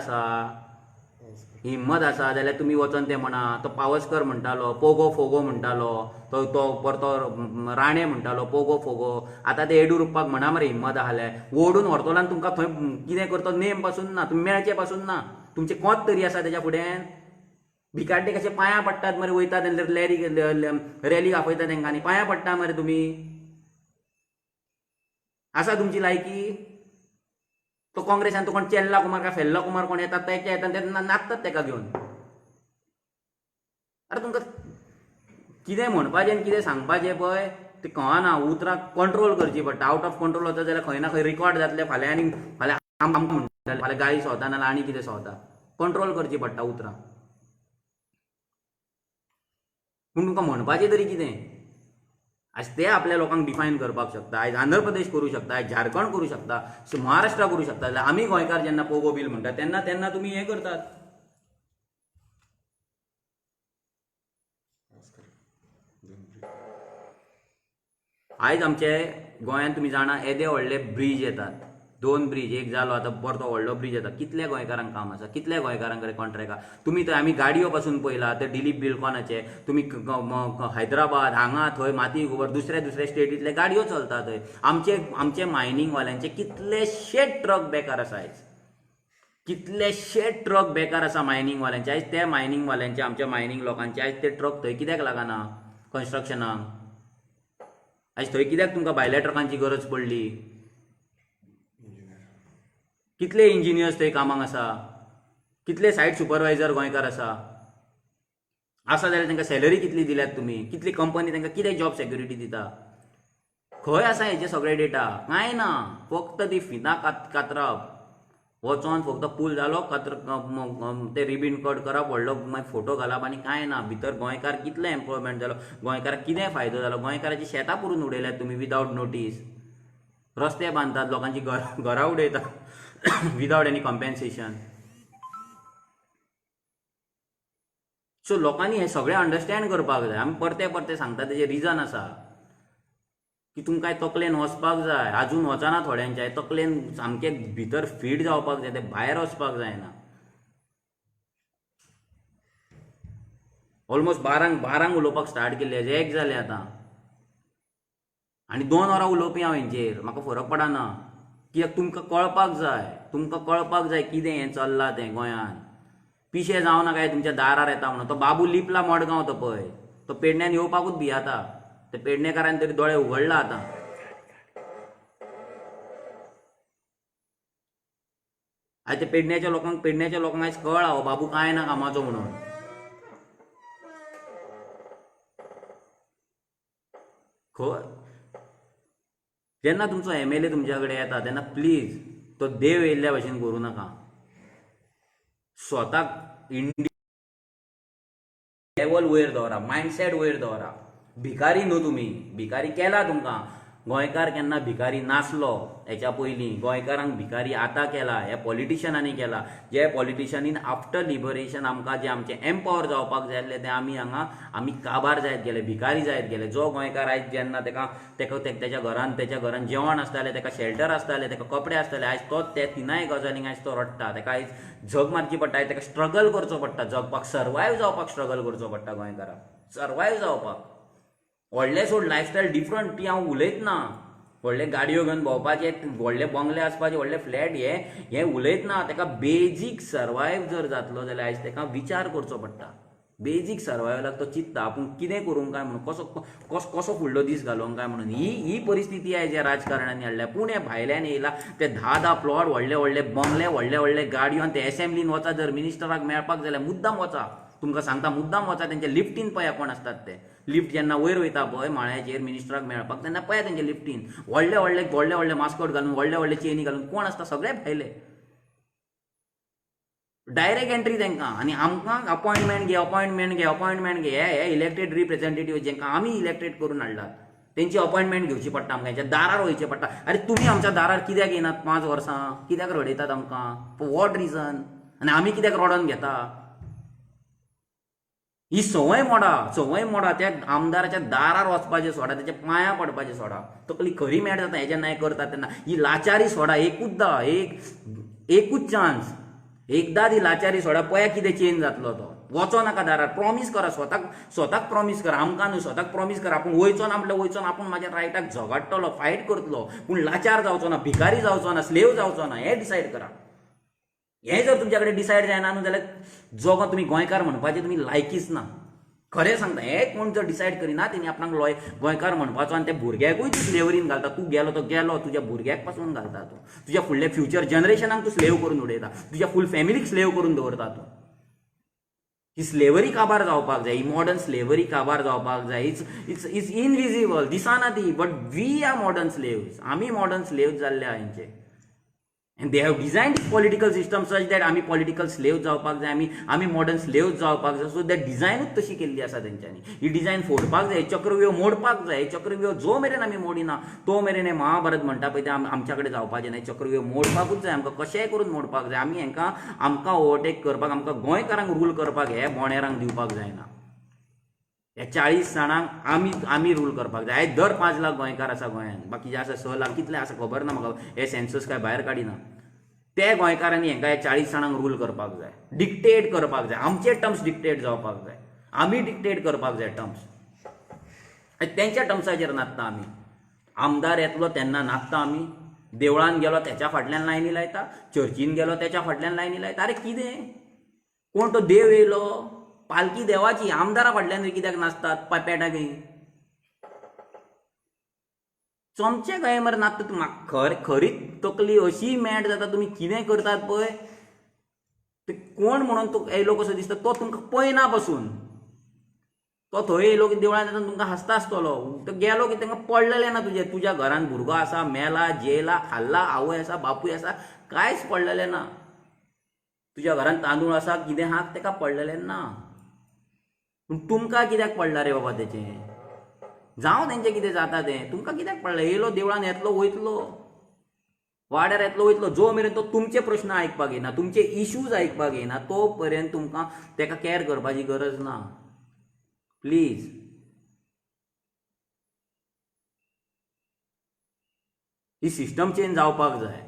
A: आसा जाल्यार तुमी वचोन ते म्हणा. तो पावसकर म्हणटालो पोगो फोगो म्हणटालो, तो परतो राणे म्हणटालो पोगो फोगो. आतां ते येडुरप्पाक म्हणा मरे हिम्मत आहा जाल्यार ओडून व्हरतलो तुमकां थंय कितें करतो नेम पासून ना, तुमी मेळचे पासून ना. तुमचे कोंत तरी आसा तेच्या फुडें? भिकाड्डे कशे पांयां पडटात मरे वयता रॅलीक आपयता तेंकां आनी पांयां पडटा मरे तुमी. आसा तुमची लायकी? तो काँग्रेसान तो कोण चेल्ला कुमार काय फेल्ला कुमार कोण येतात ते येतात ते नाचतात तेका घेवन. अरे तुमकां कितें म्हणपाचें आनी कितें सांगपाचें पळय तें कळना. उतरां कंट्रोल करची पडटा. आउट ऑफ कंट्रोल वचत जाल्यार खंय ना खंय रिकॉर्ड जातले. फाल्यां आमकां म्हणटाले फाल्यां गाळी सवता नाल्यार आनी कितें सवता. कंट्रोल करची पडटा उतरां. पूण तुमकां म्हणपाचें तरी कितें? आज ते आपल्या लोकांक डिफायन करपाक शकता. आयज आंध्र प्रदेश करूं शकता, आयज झारखंड करूं शकता, महाराष्ट्र करूं शकता. जाल्यार आमी गोंयकार जेन्ना पोगो बील म्हणटात तेन्ना तुमी हें करतात. आयज आमचे गोंयांत तुमी जाणा येदे व्हडले ब्रीज येतात. 2 ब्रीज, एक जालो आतां परतो व्हडलो ब्रीज येता. कितल्या गोंयकारांक काम आसा? कितल्या गोंयकारांक कडेन कॉन्ट्रॅक्ट आहा? तुमी थंय आमी गाडयो पासून पळयला ते दिलीप बिल्डकॉनाचे. तुमी हैदराबाद हांगा थंय माती गोबर दुसऱ्या स्टेटींतले गाडयो चलता थंय. आमचे मायनींग वाल्यांचे कितलेशे ट्रक बेकार आसा आयज. कितलेशे ट्रक बेकार आसा मायनींग वाल्यांचे. आयज त्या मायनींग वाल्यांचे आमच्या मायनींग लोकांचे आयज ते ट्रक थंय कित्याक लागना कन्स्ट्रक्शनाक? आयज थंय कित्याक तुमकां भायल्या ट्रकांची गरज पडली? कितले इंजिनियर्स थंय कामाक आसा? कितले सायट सुपरवायझर गोंयकार आसा जाल्यार तांकां सॅलरी कितली दिल्यात तुमी? कितली कंपनी तांकां कितें जॉब सेक्युरिटी दिता? खंय आसा हेचे सगळे डेटा? कांय ना. फक्त ती फिनां कातरप. वचोन फक्त पूल जालो ते रिबीन कट करप, व्हडलो मागीर फोटो घालप आनी कांय ना. भितर गोंयकार कितले एम्प्लॉयमेंट जालो, गोंयकाराक कितें फायदो जालो? गोंयकाराची शेतां पुरून उडयल्यात तुमी विदावट नोटीस. रस्ते बांदतात, लोकांची घरां उडयतात विदावट एनी कॉम्पेन्सेशन. सो लोकांनी हें सगळें अंडरस्टँड करपाक जाय. आमी परते सांगता तेजें रिजन आसा की तुमकां तकलेन वचपाक जाय. आजून वचना थोड्यांच्या तकलेन सामकें भितर फीट जावपाक जाय, ते भायर वचपाक जायना. ऑलमोस्ट 12 उलोवपाक स्टार्ट केल्ले, एक जालें आतां आनी 2 वरां उलोवपी हांव हेंचेर. म्हाका फरक पडना. कित्याक तुमकां कळपाक जाय कितें हें चल्लां तें गोंयांत. पिशे जावं नाका तुमच्या दारार येता म्हणून. तो बाबू लिपला मडगांव तो पळय, तो पेडण्यान येवपाकूच भियाता. ते पेडणेकारान तरी दोळे उगडला आतां. आयज ते पेडण्याच्या लोकांक आयज कळ्ळा हो बाबू कांय ना कामाचो म्हणून. जेन्ना तुमचो MLA तुमच्या कडेन येता तेन्ना प्लीज तो देव येयल्ल्या भशेन करूं नाका. स्वताक लेवल वयर दवरा, मायंडसेट वयर दवरा. भिकारी न्हू तुमी. भिकारी केला तुमकां. गोंयकार केन्ना भिकारी नासलो हेच्या पयलीं. गोंयकारांक भिकारी आतां केला, हे पॉलिटिशनांनी केला. जे पॉलिटिशनांनी आफ्टर लिबरेशन आमकां जे आमचें एम्पावर जावपाक जाय आसलें तें आमी काबार जायत गेले, भिकारी जायत गेले. जो गोंयकार आयज जेन्ना तेच्या घरान जेवण आसतालें, तेका शेल्टर आसतालें, तेका कपडे आसताले, आयज तोच ते तिनाय गजालींक आयज तो रडटा. तेका आयज झग मारची पडटा, आयज तेका स्ट्रगल करचो पडटा. जगपाक सर्वायव जावपाक स्ट्रगल करचो पडटा गोंयकाराक. सर्वायव जावपाक व्हडले सोड लायफस्टायल डिफरंट ती हांव उलयत ना. व्हडले गाडयो घेवन भोंवपाचे, व्हडले बंगले आसपाचे, व्हडले फ्लॅट हे उलयत ना. तेका बेजीक सर्वायव जर जातलो जाल्यार आयज तेका विचार करचो पडटा. बेजीक सर्वायवलाक तो चिंतता आपूण कितें करूं काय म्हणून, कसो फुडलो दीस घालोवंक काय म्हणून. ही परिस्थिती आयज ह्या राजकारणांनी हाडल्या. पूण हे भायल्यान येयला ते 10 प्लॉट, व्हडले बंगले, व्हडले गाडयो आनी ते एसेंब्लीन वचा. जर मिनिस्टराक मेळपाक जाल्यार मुद्दाम वचा. तुमकां सांगता मुद्दाम वचा. तेंचे लिफ्टीन पळया कोण आसतात ते. लिफ्ट जेन्ना वयर वयता पळय माळ्याचेर मिनिस्टराक मेळपाक तेन्ना पळया तेंचे लिफ्टीन व्हडले मास्कोट घालून, व्हडले चेनी घालून कोण आसता? सगळे भायले. डायरेक्ट एंट्री तेंकां. आनी आमकां अपॉइंटमेंट घे. हे इलेक्टेड रिप्रेझेंटेटिव्ह जेंकां आमी इलेक्टेड करून हाडलात तेंची अपॉइंटमेंट घेवची पडटा आमकां, हेंच्या दारार वयचें पडटा. अरे तुमी आमच्या दारार कित्याक येनात 5 वर्सां? कित्याक रडयतात आमकां? For what reason? आनी आमी कित्याक रडोन घेता? ही संवय मोडा. त्या आमदाराच्या दारार वचपाचें सोडा, त्याच्या पांयां पडपाचें सोडा. तकली खरी मेळ जाता हेजें नाही करता तेन्ना. ही लाचारी सोडा. एकूच चान्स. एकदां ती लाचारी सोडा, पळया कितें चेंज जातलो तो. वचो नाका दारार. प्रॉमिस करा स्वताक प्रॉमिस करा. आमकां न्हू, स्वताक प्रॉमिस करा. आपूण वयचोन आपूण म्हाज्या रायटाक झगडटलो, फायट करतलो. पूण लाचार जावचो ना, भिकारी जावचो ना, स्लेव जावचो ना, हें डिसायड करा. हें जर तुमच्या कडेन डिसायड जायना न्हू जाल्यार जगो तुमी गोंयकार म्हणपाचे तुमी लायकीच ना. खरें सांगता, हें कोण जर डिसायड करिना तेणी आपणाक गोंयकार म्हणपाचो आनी त्या भुरग्याकूय तूं स्लेवरीन घालता. तूं गेलो तो गेलो, तुज्या भुरग्याक पासून घालता तूं. तुज्या फुडल्या फ्युचर जनरेशनाक तूं स्लेव करून उडयता. तुज्या फूल फॅमिलीक स्लेव करून दवरता तूं. ही स्लेवरी काबार जावपाक जाय. ही मॉडर्न स्लेवरी काबार जावपाक जाय. इट्स इनविजिबल, दिसना ती. But we are modern slaves. आमी मॉडर्न स्लेव्स जाल्ले आहा हेंचे. And they have designed this political system such that आमी पॉलिटिकल स्लेव जावपाक जाय, आमी मॉडर्न स्लेव जावपाक जाय. सो दॅट डिझायनूच तशी केल्ली आसा तेंच्यांनी. ही डिझायन फोडपाक जाय, चक्रव्यूह मोडपाक जाय. चक्रव्यूह जो मेरेन आमी मोडिना तो मेरेन हें महाभारत म्हणटा पळय तें आमच्या कडेन जावपाचें नाही. चक्रव्यूह मोडपाकूच जाय आमकां, कशेंय करून मोडपाक जाय. आमी आमकां ओवरटेक करपाक, आमकां गोंयकारांक रूल करपाक हे बोंडेरांक दिवपाक जायना. ह्या 40 जाणांक आमी रूल करपाक जाय. आयज दर 5 लाख गोंयकार आसा गोंयांत. बाकीचे आसा 6 लाख, कितले आसा खबर ना म्हाका. हे सेन्सस काय भायर काडिना. ते गोंयकारांनी हेंकां हे 40 जाणांक रूल करपाक जाय, डिक्टेट करपाक जाय. आमचे टर्म्स डिक्टेट जावपाक जाय. आमी डिक्टेट करपाक जाय टर्म्स. तेंच्या टर्म्साचेर नाचता आमी. आमदार येतलो तेन्ना नाचता आमी. देवळान गेलो तेच्या फाटल्यान लायनी लायता, चर्चीन गेलो तेच्या फाटल्यान लायनी लायता. अरे कितें? कोण तो देव येयलो? पालकी देवाची. आमदारा फाटल्यान कित्याक नाचतात पेटांनी? चमचे काय मरे नाचता तूं. म्हाका खरीच तकली अशी मॅड जाता. तुमी कितें करतात पळय ते कोण म्हणून तो येयलो कसो दिसता तो तुमकां पळयना पासून. तो थंय येयलो की देवळान येता तुमकां हांसता आसतलो. तो गेलो की तांकां पडलेलें ना तुज्या घरान भुरगो आसा, मेला, जेला, खाल्ला, आवय आसा, बापूय आसा, कांयच पडलेलें ना. तुज्या घरान तांदूळ आसा, कितें आहा ताका पडलेलें ना. पूण तुमकां कित्याक पडला रे बाबा तेचें? जावं तेंचें कितें जाता तें, तुमकां कित्याक पडलें? येयलो देवळान येतलो वयतलो, वाड्यार येतलो वयतलो. जो मेरेन तो तुमचे प्रश्न आयकपाक येना, तुमचे इश्यूज आयकपाक येना, तो पर्यंत तुमकां तेका कॅर करपाची गरज ना. प्लीज. ही सिस्टम चेंज जावपाक जाय.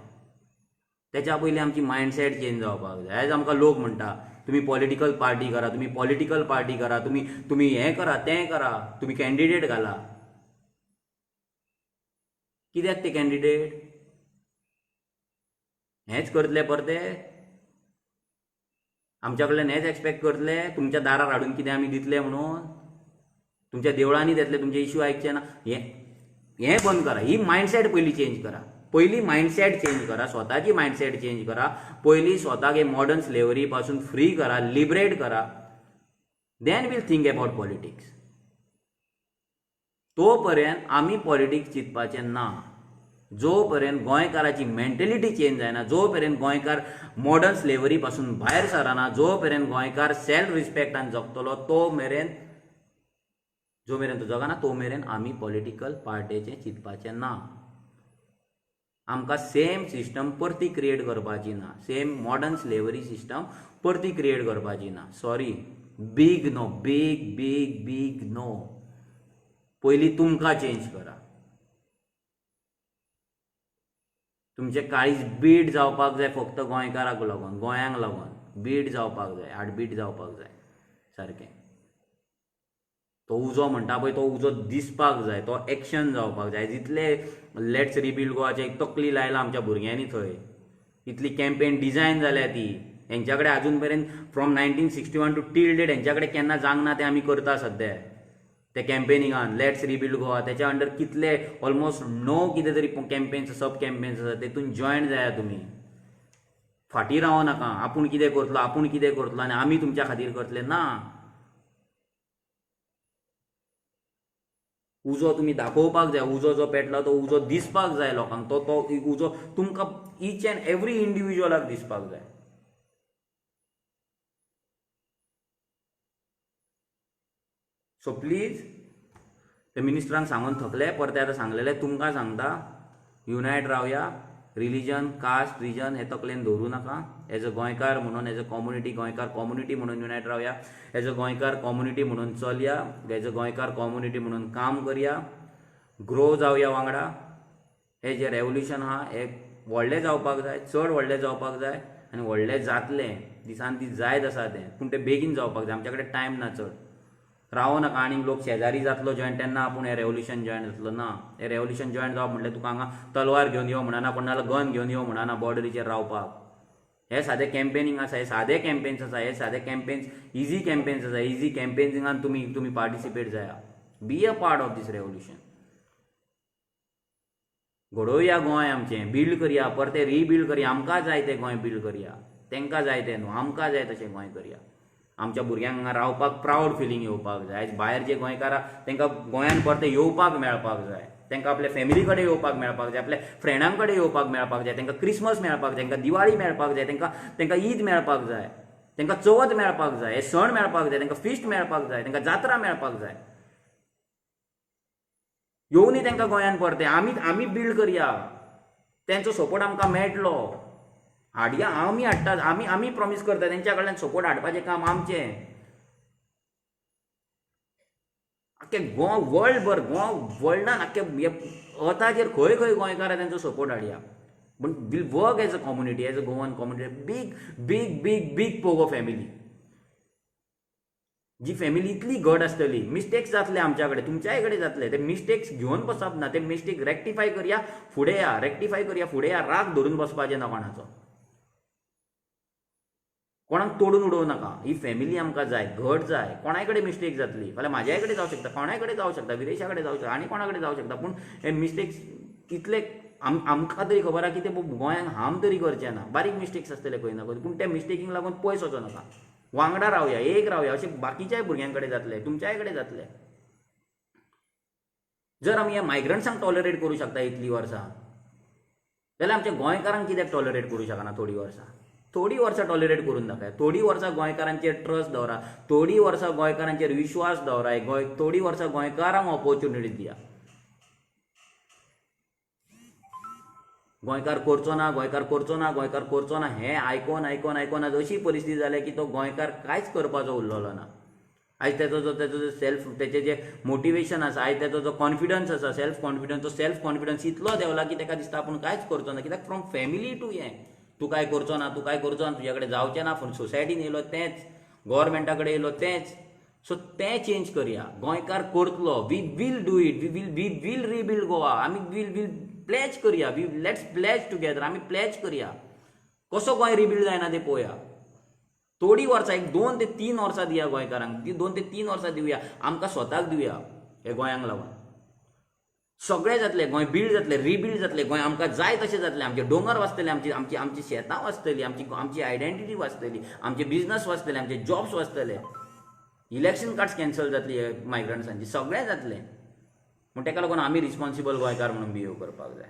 A: त्याच्या पयलीं आमची मायंडसेट चेंज जावपाक जाय. आयज आमकां लोक म्हणटा तुम्ही पॉलिटिकल पार्टी करा, तुम्ही हें करा, तें करा, तुम्ही कॅन्डिडेट घाला. कित्याक ते कॅन्डिडेट? हेच करतले परते? आमच्या कडल्यान हेच एक्सपेक्ट करतले? तुमच्या दारार हाडून कितें आमी दितले म्हणून? तुमच्या देवळांनी देतले तुमचे इश्यू आयकचे ना? हें बंद करा. ही मायंडसेट पयलीं चेंज करा. पयलीं मायंडसेट चेंज करा, स्वताची मायंडसेट चेंज करा. पयलीं स्वताक हे मॉडर्न स्लेवरी पासून फ्री करा, लिबरेट करा. Then will think about politics. तो पर्यंत आमी पॉलिटिक्स चिंतपाचें ना. जो पर्यंत गोंयकाराची मेंटेलिटी चेंज जायना, जो पर्यंत गोंयकार मॉडर्न स्लेवरी पासून भायर सरना, जो पर्यंत गोंयकार सेल्फ रिस्पेक्टान जगतलो, जो मेरेन तो जगना तो मेरेन आमी पॉलिटिकल पार्टीचें चिंतपाचें ना. आमकां सेम सिस्टम परती क्रिएट करपाची ना. सेम मॉडर्न स्लेवरी सिस्टम परती क्रिएट करपाची ना. Sorry, big no, big no. पयलीं तुमकां चेंज करा. तुमचे काळीज बीट जावपाक जाय फक्त गोंयकाराक लागून, गोंयांक लागून. बीट जावपाक जाय, हार्टबीट जावपाक जाय सारकें. तो उजो म्हणटा पळय तो उजो दिसपाक जाय, तो एक्शन जावपाक जाय. जितले लेट्स रिबिल्ड गोवाचे तकली लायला आमच्या भुरग्यांनी थंय, इतली कॅम्पेन डिझायन जाल्या ती. हेंच्या कडेन आजून मेरेन फ्रॉम 1961 टू टील डेट हेंच्या कडेन केन्ना जावंक ना तें आमी करता सद्या. ते कॅम्पेनिंगान लेट्स रिबिल्ड गोवा तेच्या अंडर कितले ऑलमोस्ट 9 कितें तरी कॅम्पेन्स, सब कॅम्पेन्स आसा. तेतून जॉयन जाया तुमी. फाटीं रावो नाका. आपूण कितें करतलो आनी आमी तुमच्या खातीर करतले ना. उजो तुमी दाखोवपाक जाय. उजो जो पेटला तो उजो दिसपाक जाय लोकांक. तो उजो तुमकां ईच एंड एवरी इंडिविज्युअलाक दिसपाक जाय. सो प्लीज ते मिनिस्टरांक सांगून थकले, परते आतां सांगलेले तुमकां सांगता युनायट रावया, रिलीजन कास्ट रिजन हे तकलेन दवरूं नाका. एज अ गोंयकार म्हणून, एज अ कम्युनिटी, गोंयकार कम्युनिटी म्हणून युनायट रावया, एज अ गोंयकार कम्युनिटी म्हणून चलया, एज अ गोंयकार कम्युनिटी म्हणून काम करया, ग्रो जावया वांगडा. हे जे रेवल्युशन आहा हे व्हडलें जावपाक जाय, चड व्हडलें जावपाक जाय आनी व्हडलें जातलें दिसान दीस जायत आसा तें, पूण तें बेगीन जावपाक जाय. आमचे कडेन टायम ना चड, रावो नाका आनीक लोक शेजारी जातलो जॉयन तेन्ना आपूण हें रेवल्युशन जॉयन जातलो. ना, हें रेवल्युशन जॉयन जावप म्हणल्यार तुका हांगा तलवार घेवन यो म्हणना, कोणाला गन घेवन यो म्हणना बॉर्डरीचेर रावपाक. हे सादें कॅम्पेनींग आसा, हे सादे कॅम्पेन्स आसा, हे सादे कॅम्पेन्स इजी कॅम्पेन्स आसा. इजी कॅम्पेनिंगान तुमी पार्टिसिपेट जाया, be a part of this revolution. घडोवया गोंय आमचें, बिल्ड करया, परतें रिबिल्ड करया. आमकां जाय तें गोंय बिल्ड करया, तांकां जाय तें न्हू, आमकां जाय तशें गोंय करया. आमच्या भुरग्यांक हांगा रावपाक प्रावड फिलींग येवपाक जाय. आयज भायर जे गोंयकार आहा तांकां गोंयान परते येवपाक मेळपाक जाय, तांकां आपल्या फॅमिली कडेन येवपाक मेळपाक जाय, आपल्या फ्रेंडां कडेन येवपाक मेळपाक जाय, तांकां क्रिसमस मेळपाक जाय, तांकां दिवाळी मेळपाक जाय, तांकां ईद मेळपाक जाय, तांकां चवथ मेळपाक जाय, हे सण मेळपाक जाय, तांकां फिस्ट मेळपाक जाय, तांकां जात्रा मेळपाक जाय. येवनी तांकां गोंयान परते आमी बिल्ड करया, तेंचो सपोर्ट आमकां मेळटलो. हाडया, आमी हाडटा, आमी प्रॉमीस करता, तेंच्या कडल्यान सपोर्ट हाडपाचें काम आमचें. आख्खे वर्ल्डभर, वर्ल्डान आख्खे अर्थाचेर खंय खंय गोंयकार आहा तेंचो सपोर्ट हाडया. पूण we'll work as a community, as a Goan community. Big big big big पोगो फॅमिली, जी फॅमिली इतली घट आसतली. मिस्टेक्स जातले आमच्या कडेन, तुमच्याय कडेन जातले. ते मिस्टेक्स घेवन बसप ना, ते मिस्टेक रेक्टिफाय करया, फुडें या, रेक्टिफाय करया, फुडें या. राग धरून बसपाचें ना कोणाचो, कोणाक तोडून उडोवं नाका. ही फॅमिली आमकां जाय, घट जाय. कोणाय कडेन मिस्टेक जातली, फाल्यां म्हाज्याय कडेन जावं शकता, कोणाय कडेन जावं शकता, विरेशा कडेन जावं शकता, आनी कोणा कडेन जावं शकता. पूण हे मिस्टेक्स इतले आमकां तरी खबर आहा की ते गोंयांक हार्म तरी करचे ना. बारीक मिस्टेक्स आसतले खंय ना खंय, पूण त्या मिस्टेकींक लागून पयस वचो नाका. वांगडा रावया, एक रावया. अशें बाकीच्याय भुरग्यां कडेन जातलें, तुमच्याय कडेन जातलें. जर आमी ह्या मायग्रंट्सांक टॉलरेट करूं शकता इतलीं वर्सां, जाल्यार आमच्या गोंयकारांक कित्याक टॉलरेट करूं शकना थोडीं वर्सां? थोडीं वर्सां टॉलरेट करून दाखया. थोडीं वर्सां गोंयकारांचेर ट्रस्ट दवरा, थोडीं वर्सां गोंयकारांचेर विश्वास दवराय, थोडीं वर्सां गोंयकारांक ऑपॉर्च्युनिटी दिया. गोंयकार करचो ना, गोंयकार करचो ना, गोंयकार करचो ना हें आयकोन आयकोन आयकोन आज अशी परिस्थिती जाल्या की तो गोंयकार कांयच करपाचो उरलेलो ना. आयज तेचो जो सेल्फ, तेचें जें मोटिवेशन आसा, आयज तेचो जो कॉन्फिडन्स आसा, सेल्फ कॉन्फिडन्स इतलो देंवला की ताका दिसता आपूण कांयच करचो ना. कित्याक फ्रॉम फॅमिली टू हें, तूं काय करचो ना, तूं काय करचो ना, तुज्या कडेन जावचें ना. पूण सोसायटीन येयलो तेंच, गव्हर्मेंटा कडेन येयलो तेंच. सो तें चेंज करया. गोंयकार करतलो, we will do it, we will rebuild Goa. आमी वील प्लेज करया, लेट्स प्लेज टुगेदर. आमी प्लेज करया. कसो गोंय रिबिल्ड जायना तें पळोवया. थोडीं वर्सां, एक 2 ते 3 वर्सां दिया गोंयकारांक, 2 ते 3 वर्सां दिवया. आमकां स्वताक दिवया हे गोंयांक लागून. सगळें जातलें, गोंय बिल्ड जातलें, रिबिल्ड जातलें. गोंय आमकां जाय तशें जातलें. आमचे दोंगर वाचतले, आमची शेतां वाचतलीं, आमची आयडेंटिटी वाचतली, आमचे बिजनस वाचतले, आमचे जॉब्स वाचतले. इलेक्शन कार्ड्स कॅन्सल जातली मायग्रंट्सांची, सगळें जातलें. पूण ताका लागून आमी रिस्पॉन्सिबल गोंयकार म्हणून बिहेव करपाक जाय.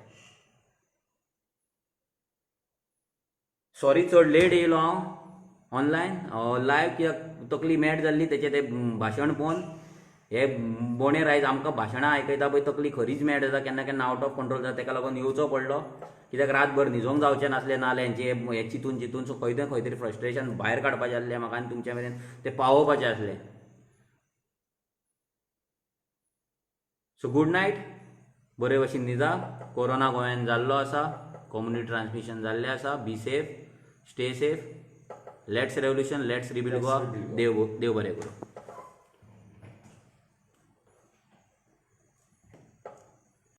A: सॉरी चड लेट येयलो हांव ऑनलायन लायव्ह, कित्याक तकली मॅड जाल्ली तेचें तें भाशण पळोवन. हे बोणेर आयज आमकां भाशणां आयकयता पळय तकली खरीच मॅड जाता, केन्ना केन्ना आवट ऑफ कंट्रोल जाता. ताका लागून येवचो पडलो, कित्याक रातभर न्हिदोंक जावचें नासलें नाल्यार हें चिंतून. सो खंय तरी फ्रस्ट्रेशन भायर काडपाचें आसलें म्हाका आनी तुमचे मेरेन तें पावोवपाचें आसलें. सो गूड नायट, बरे भशेन न्हिदा. कोरोना गोंयान जाल्लो आसा, कम्युनिटी ट्रान्समिशन जाल्लें आसा. Be safe, stay safe. Let's revolution, let's rebuild Goa. देव बरें करूं.